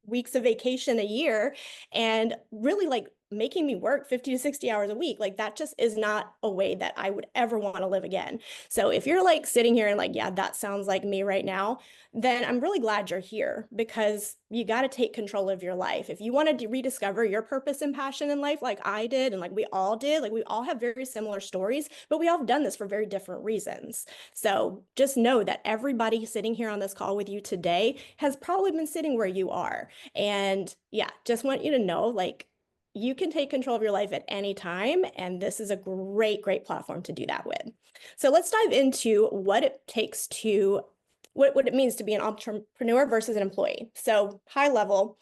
weeks of vacation a year and really like making me work 50 to 60 hours a week. Like that just is not a way that I would ever want to live again. So if you're like sitting here and like, yeah, that sounds like me right now, then I'm really glad you're here, because you got to take control of your life. If you want to rediscover your purpose and passion in life, like I did, and like we all did, like we all have very similar stories, but we all have done this for very different reasons. So just know that everybody sitting here on this call with you today has probably been sitting where you are. And yeah, just want you to know, like, you can take control of your life at any time. And this is a great platform to do that with. So let's dive into what it takes to, what it means to be an entrepreneur versus an employee. So high level,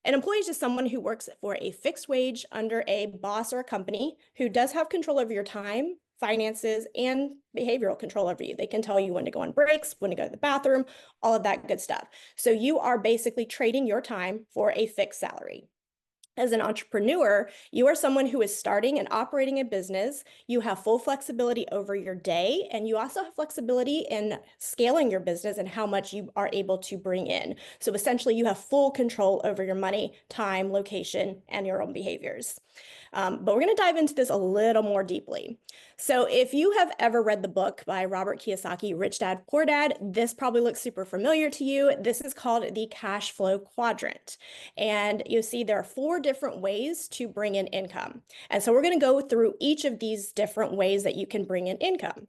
an employee is just someone who works for a fixed wage under a boss or a company who does have control over your time, finances, and behavioral control over you. They can tell you when to go on breaks, when to go to the bathroom, all of that good stuff. So you are basically trading your time for a fixed salary. As an entrepreneur, you are someone who is starting and operating a business. You have full flexibility over your day, and you also have flexibility in scaling your business and how much you are able to bring in. So essentially, you have full control over your money, time, location, and your own behaviors. But we're going to dive into this a little more deeply. So if you have ever read the book by Robert Kiyosaki, Rich Dad, Poor Dad, this probably looks super familiar to you. This is called the cash flow quadrant. And you see there are 4 different ways to bring in income. And so we're going to go through each of these different ways that you can bring in income.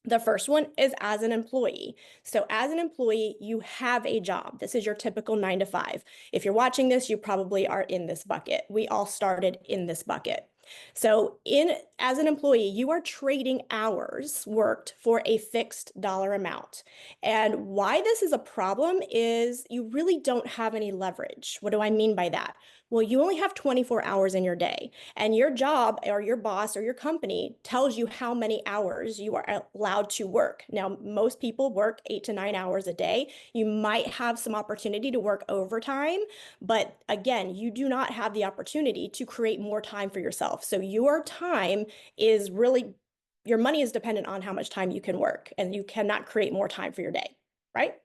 The first one is as an employee. So as an employee, you have a job. This is your typical 9 to 5. If you're watching this, you probably are in this bucket. We all started in this bucket. So as an employee, you are trading hours worked for a fixed dollar amount. And why this is a problem is you really don't have any leverage. What do I mean by that? Well, you only have 24 hours in your day, and your job or your boss or your company tells you how many hours you are allowed to work. Now, most people work 8 to 9 hours a day. You might have some opportunity to work overtime, but again, you do not have the opportunity to create more time for yourself. So your time is really, your money is dependent on how much time you can work, and you cannot create more time for your day, right?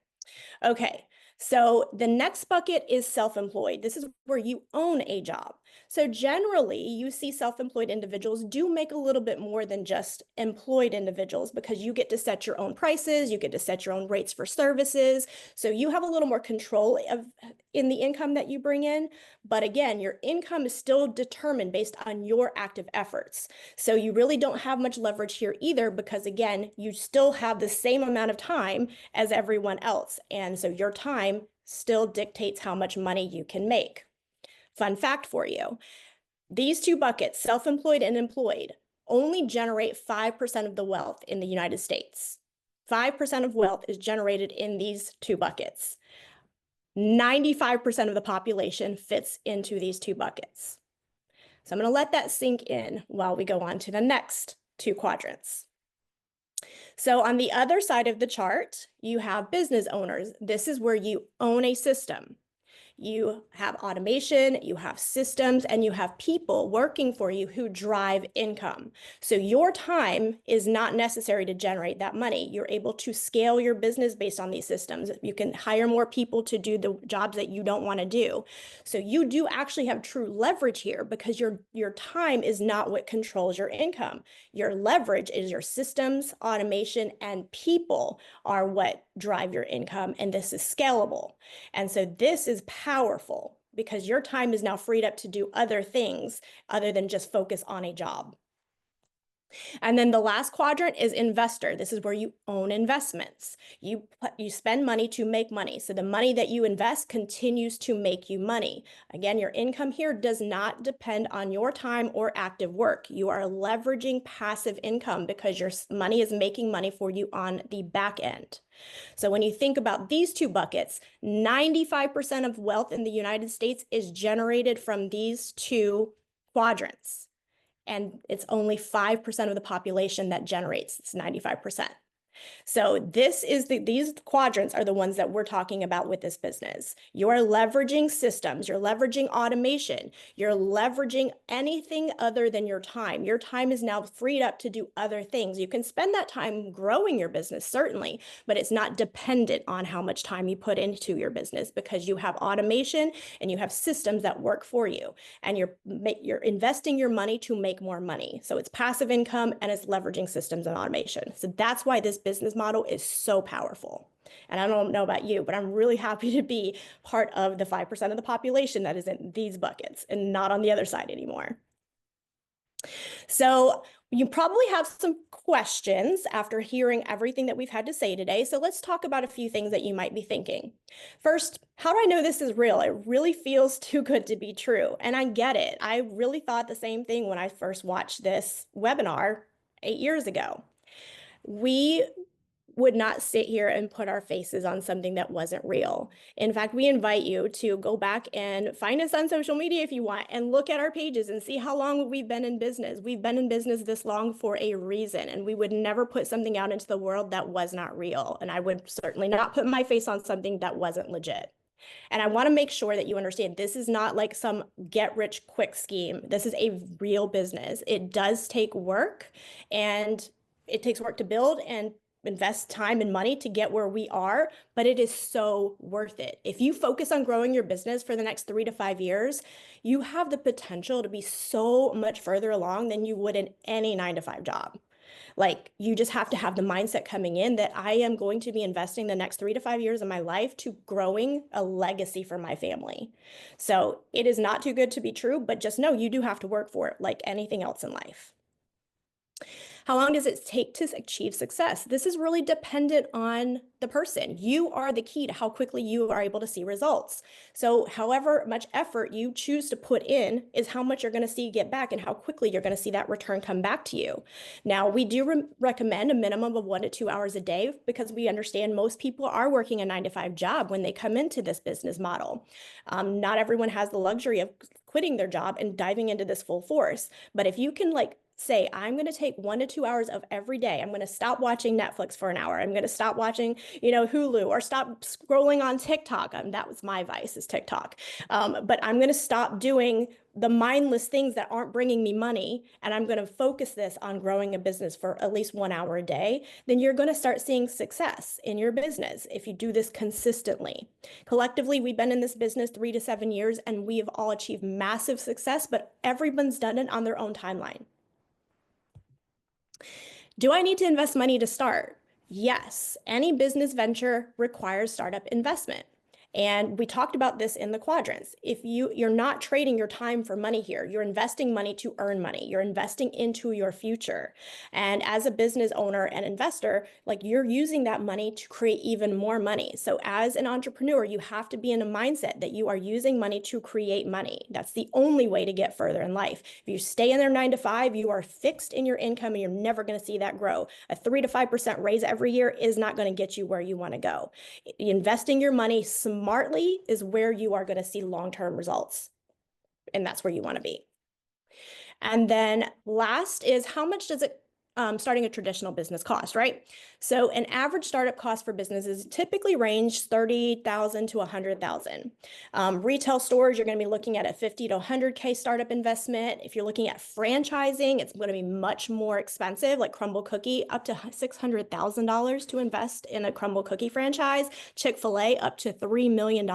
Okay, so the next bucket is self-employed. This is where you own a job. So generally, you see self-employed individuals do make a little bit more than just employed individuals, because you get to set your own prices, you get to set your own rates for services. So you have a little more control in the income that you bring in. But again, your income is still determined based on your active efforts. So you really don't have much leverage here either, because again, you still have the same amount of time as everyone else. And so your time still dictates how much money you can make. Fun fact for you, these 2 buckets, self-employed and employed, only generate 5% of the wealth in the United States. 5% of wealth is generated in these 2 buckets. 95% of the population fits into these 2 buckets. So I'm going to let that sink in while we go on to the next 2 quadrants. So on the other side of the chart, you have business owners. This is where you own a system. You have automation, you have systems, and you have people working for you who drive income. So your time is not necessary to generate that money. You're able to scale your business based on these systems. You can hire more people to do the jobs that you don't want to do. So you do actually have true leverage here because your time is not what controls your income. Your leverage is your systems, automation, and people are what drive your income, and this is scalable. And so this is powerful because your time is now freed up to do other things other than just focus on a job. And then the last quadrant is investor. This is where you own investments. You spend money to make money. So the money that you invest continues to make you money. Again, your income here does not depend on your time or active work. You are leveraging passive income because your money is making money for you on the back end. So when you think about these two buckets, 95% of wealth in the United States is generated from these two quadrants. And it's only 5% of the population that generates, it's 95%. So these quadrants are the ones that we're talking about with this business. You're leveraging systems, you're leveraging automation, you're leveraging anything other than your time. Your time is now freed up to do other things. You can spend that time growing your business, certainly, but it's not dependent on how much time you put into your business because you have automation and you have systems that work for you. And you're investing your money to make more money. So it's passive income and it's leveraging systems and automation. So that's why this business model is so powerful. And I don't know about you, but I'm really happy to be part of the 5% of the population that is in these buckets and not on the other side anymore. So you probably have some questions after hearing everything that we've had to say today. So let's talk about a few things that you might be thinking. First, how do I know this is real? It really feels too good to be true. And I get it. I really thought the same thing when I first watched this webinar 8 years ago. We would not sit here and put our faces on something that wasn't real. In fact, we invite you to go back and find us on social media if you want and look at our pages and see how long we've been in business. We've been in business this long for a reason, and we would never put something out into the world that was not real. And I would certainly not put my face on something that wasn't legit. And I want to make sure that you understand this is not like some get rich quick scheme. This is a real business. It does take work, and it takes work to build and invest time and money to get where we are, but it is so worth it. If you focus on growing your business for the next 3 to 5 years, you have the potential to be so much further along than you would in any 9-to-5 job. Like, you just have to have the mindset coming in that I am going to be investing the next 3 to 5 years of my life to growing a legacy for my family. So it is not too good to be true, but just know you do have to work for it like anything else in life. How long does it take to achieve success? This is really dependent on the person. You are the key to how quickly you are able to see results. So however much effort you choose to put in is how much you're going to see get back and how quickly you're going to see that return come back to you. Now, we do recommend a minimum of 1 to 2 hours a day because we understand most people are working a 9-to-5 job when they come into this business model. Not everyone has the luxury of quitting their job and diving into this full force. But if you can say, I'm going to take 1 to 2 hours of every day. I'm going to stop watching Netflix for an hour. I'm going to stop watching, Hulu, or stop scrolling on TikTok. That was my vice, is TikTok. But I'm going to stop doing the mindless things that aren't bringing me money. And I'm going to focus this on growing a business for at least 1 hour a day. Then you're going to start seeing success in your business if you do this consistently. Collectively, we've been in this business 3 to 7 years, and we have all achieved massive success, but everyone's done it on their own timeline. Do I need to invest money to start? Yes, any business venture requires startup investment. And we talked about this in the quadrants. If you're not trading your time for money here, you're investing money to earn money. You're investing into your future. And as a business owner and investor, you're using that money to create even more money. So as an entrepreneur, you have to be in a mindset that you are using money to create money. That's the only way to get further in life. If you stay in there 9 to 5, you are fixed in your income and you're never going to see that grow. A 3 to 5% raise every year is not going to get you where you want to go. Investing your money smartly is where you are going to see long-term results. And that's where you want to be. And then last is, how much does it starting a traditional business cost, right? So an average startup cost for businesses typically range $30,000 to $100,000. Retail stores, you're going to be looking at a 50 to 100K startup investment. If you're looking at franchising, it's going to be much more expensive, like Crumble Cookie, up to $600,000 to invest in a Crumble Cookie franchise. Chick-fil-A, up to $3 million.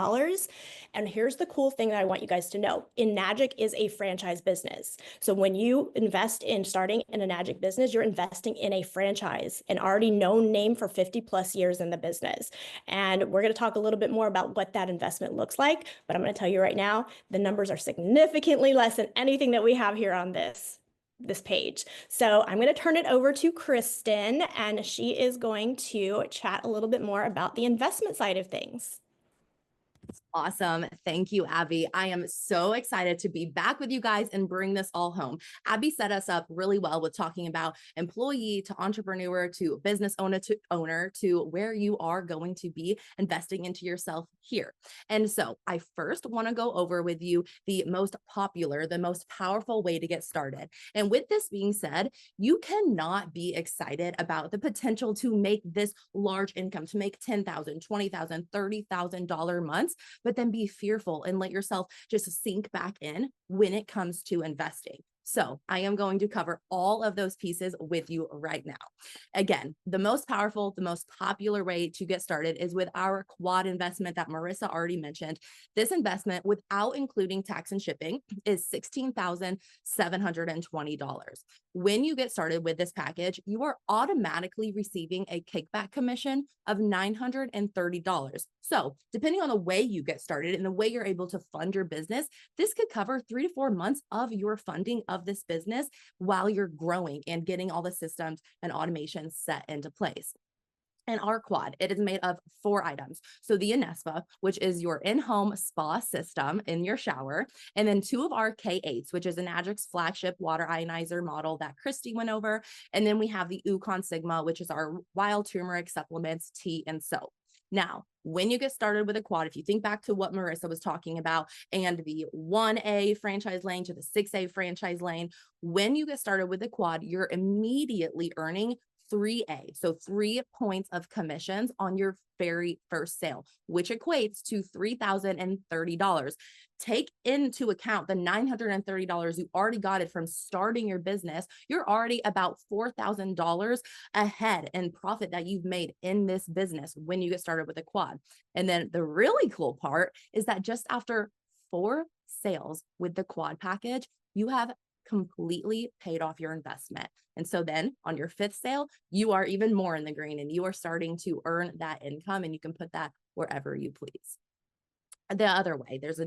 And here's the cool thing that I want you guys to know. Enagic is a franchise business. So when you invest in starting an Enagic business, you're investing in a franchise, an already known name for 50 plus years in the business. And we're going to talk a little bit more about what that investment looks like. But I'm going to tell you right now, the numbers are significantly less than anything that we have here on this page. So I'm going to turn it over to Kristen, and she is going to chat a little bit more about the investment side of things. Awesome. Thank you, Abby. I am so excited to be back with you guys and bring this all home. Abby set us up really well with talking about employee to entrepreneur to business owner to where you are going to be investing into yourself here. And so I first want to go over with you the most popular, the most powerful way to get started. And with this being said, you cannot be excited about the potential to make this large income, to make $10,000, $20,000, $30,000 months, but then be fearful and let yourself just sink back in when it comes to investing. So I am going to cover all of those pieces with you right now. Again, the most powerful, the most popular way to get started is with our quad investment that Marissa already mentioned. This investment, without including tax and shipping, is $16,720. When you get started with this package, you are automatically receiving a kickback commission of $930. So depending on the way you get started and the way you're able to fund your business, this could cover 3 to 4 months of your funding of this business while you're growing and getting all the systems and automation set into place. And our quad, it is made of 4 items. So the Inespa, which is your in-home spa system in your shower, and then 2 of our K8s, which is Enagic's flagship water ionizer model that Christy went over. And then we have the Ukon Sigma, which is our wild turmeric supplements, tea, and soap. Now, when you get started with a quad, if you think back to what Marissa was talking about and the 1A franchise lane to the 6A franchise lane, when you get started with the quad, you're immediately earning 3A, so 3 points of commissions on your very first sale, which equates to $3,030. Take into account the $930 you already got it from starting your business. You're already about $4,000 ahead in profit that you've made in this business when you get started with a quad. And then the really cool part is that just after 4 sales with the quad package, you have completely paid off your investment. And so then on your 5th sale, you are even more in the green and you are starting to earn that income, and you can put that wherever you please. The other way, there's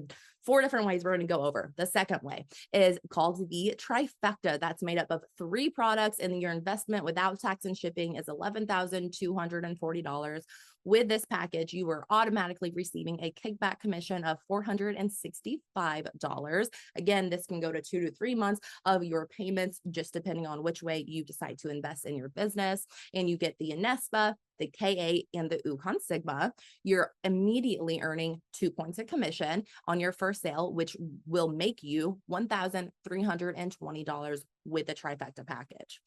4 different ways we're going to go over. The second way is called the trifecta. That's made up of 3 products, and your investment without tax and shipping is $11,240. With this package, you are automatically receiving a kickback commission of $465. Again, this can go to 2 to 3 months of your payments, just depending on which way you decide to invest in your business. And you get the Inespa, the K8, and the Ukon Sigma. You're immediately earning 2 points of commission on your first sale, which will make you $1,320 with the trifecta package.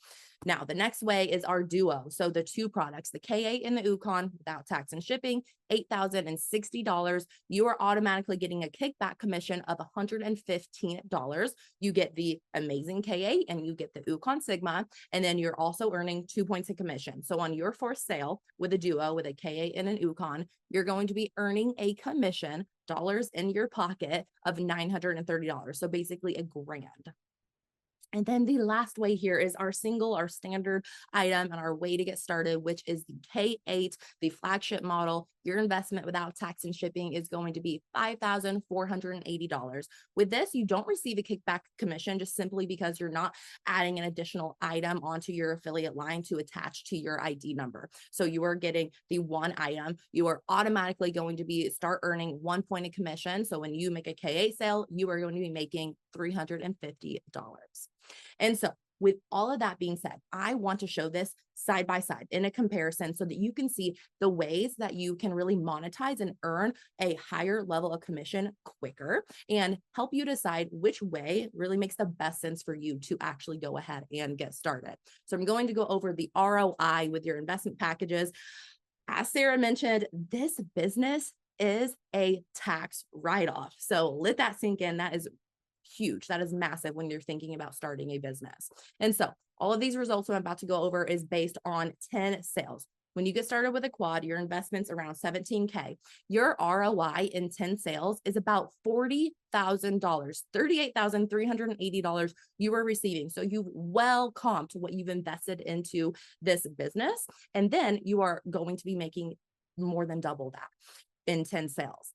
Now, the next way is our duo. So the 2 products, the K8 and the Ukon, without tax and shipping, $8,060. You are automatically getting a kickback commission of $115. You get the amazing K8 and you get the Ukon Sigma, and then you're also earning 2 points of commission. So on your first sale with a duo, with a K8 and an Ukon, you're going to be earning a commission, dollars in your pocket, of $930. So basically $1,000. And then the last way here is our standard item and our way to get started, which is the K8, the flagship model. Your investment without tax and shipping is going to be $5,480. With this, you don't receive a kickback commission just simply because you're not adding an additional item onto your affiliate line to attach to your ID number. So you are getting the 1 item. You are automatically going to start earning 1 point of commission. So when you make a K8 sale, you are going to be making $350. And so with all of that being said, I want to show this side by side in a comparison so that you can see the ways that you can really monetize and earn a higher level of commission quicker and help you decide which way really makes the best sense for you to actually go ahead and get started. So I'm going to go over the ROI with your investment packages. As Sarah mentioned, this business is a tax write-off. So let that sink in. That is huge. That is massive when you're thinking about starting a business. And so all of these results I'm about to go over is based on 10 sales. When you get started with a quad, your investment's around 17K. Your ROI in 10 sales is about $40,000, $38,380 you are receiving. So you've well comped what you've invested into this business. And then you are going to be making more than double that in 10 sales.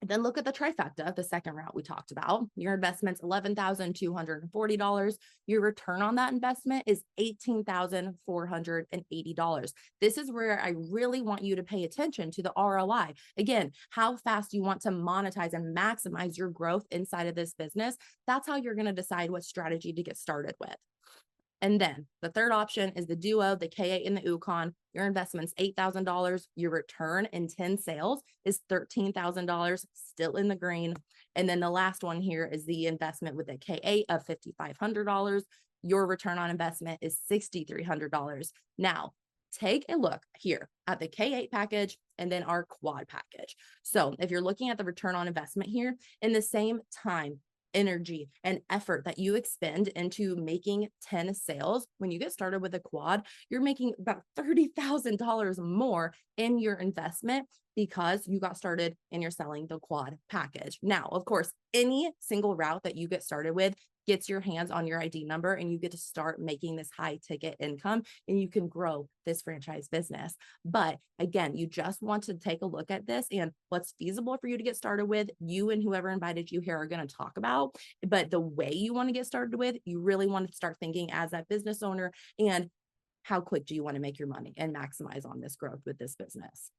Then look at the trifecta, the second route we talked about. Your investment's $11,240. Your return on that investment is $18,480. This is where I really want you to pay attention to the ROI. Again, how fast you want to monetize and maximize your growth inside of this business. That's how you're going to decide what strategy to get started with. And then the third option is the duo, the K8 and the Ukon. Your investment's $8,000. Your return in 10 sales is $13,000, still in the green. And then the last one here is the investment with the K8 of $5,500. Your return on investment is $6,300. Now, take a look here at the K8 package and then our quad package. So if you're looking at the return on investment here, in the same time, energy and effort that you expend into making 10 sales, when you get started with a quad, you're making about $30,000 more in your investment because you got started and you're selling the quad package. Now, of course, any single route that you get started with gets your hands on your ID number and you get to start making this high ticket income and you can grow this franchise business. But again, you just want to take a look at this and what's feasible for you to get started with. You and whoever invited you here are going to talk about, but the way you want to get started with, you really want to start thinking as that business owner and how quick do you want to make your money and maximize on this growth with this business.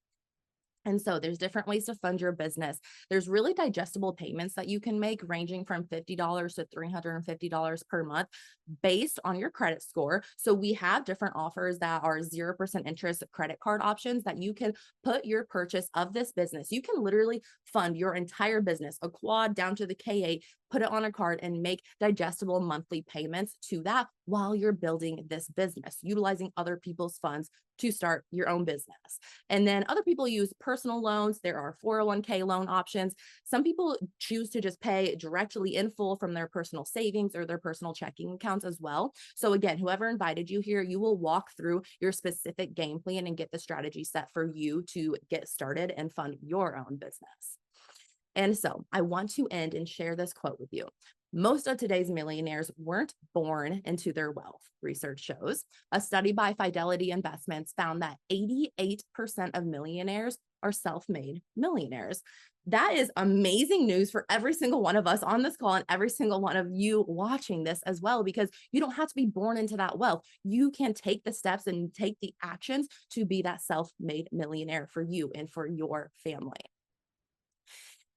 And so there's different ways to fund your business. There's really digestible payments that you can make ranging from $50 to $350 per month based on your credit score. So we have different offers that are 0% interest credit card options that you can put your purchase of this business. You can literally fund your entire business, a quad down to the K8, put it on a card and make digestible monthly payments to that while you're building this business, utilizing other people's funds to start your own business. And then other people use personal loans. There are 401k loan options. Some people choose to just pay directly in full from their personal savings or their personal checking accounts as well. So again, whoever invited you here, you will walk through your specific game plan and get the strategy set for you to get started and fund your own business. And so I want to end and share this quote with you. Most of today's millionaires weren't born into their wealth, research shows. A study by Fidelity Investments found that 88% of millionaires are self-made millionaires. That is amazing news for every single one of us on this call and every single one of you watching this as well, because you don't have to be born into that wealth. You can take the steps and take the actions to be that self-made millionaire for you and for your family.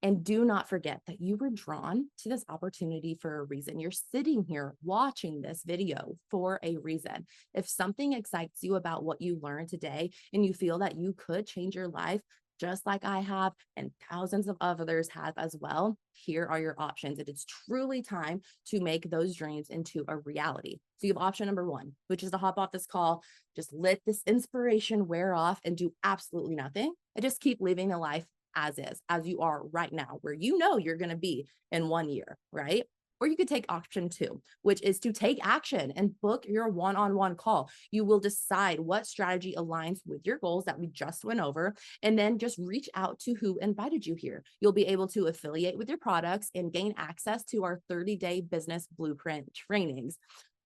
And do not forget that you were drawn to this opportunity for a reason. You're sitting here watching this video for a reason. If something excites you about what you learned today and you feel that you could change your life, just like I have and thousands of others have as well, here are your options. It is truly time to make those dreams into a reality. So you have option number one, which is to hop off this call, just let this inspiration wear off and do absolutely nothing and just keep living the life as is, as you are right now, where you know you're going to be in 1 year, right? Or you could take option two, which is to take action and book your one-on-one call. You will decide what strategy aligns with your goals that we just went over, and then just reach out to who invited you here. You'll be able to affiliate with your products and gain access to our 30-day business blueprint trainings.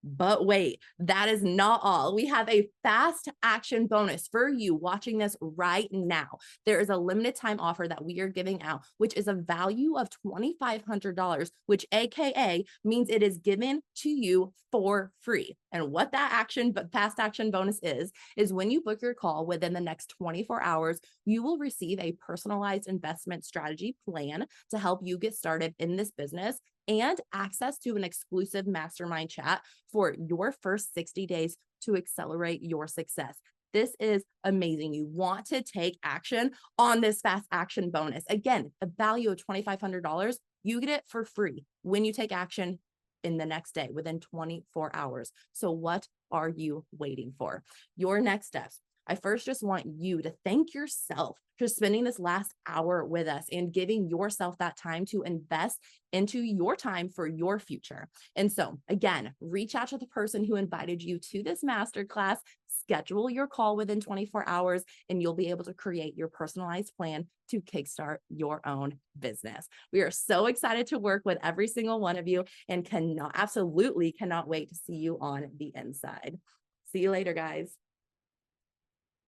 But wait, that is not all. We have a fast action bonus for you watching this right now. There is a limited time offer that we are giving out, which is a value of $2,500, which AKA means it is given to you for free. And what that fast action bonus is when you book your call within the next 24 hours, you will receive a personalized investment strategy plan to help you get started in this business and access to an exclusive mastermind chat for your first 60 days to accelerate your success. This is amazing. You want to take action on this fast action bonus. Again, a value of $2,500. You get it for free when you take action in the next day within 24 hours. So what are you waiting for? Your next steps. I first just want you to thank yourself for spending this last hour with us and giving yourself that time to invest into your time for your future. And so again, reach out to the person who invited you to this masterclass, schedule your call within 24 hours, and you'll be able to create your personalized plan to kickstart your own business. We are so excited to work with every single one of you and absolutely cannot wait to see you on the inside. See you later, guys.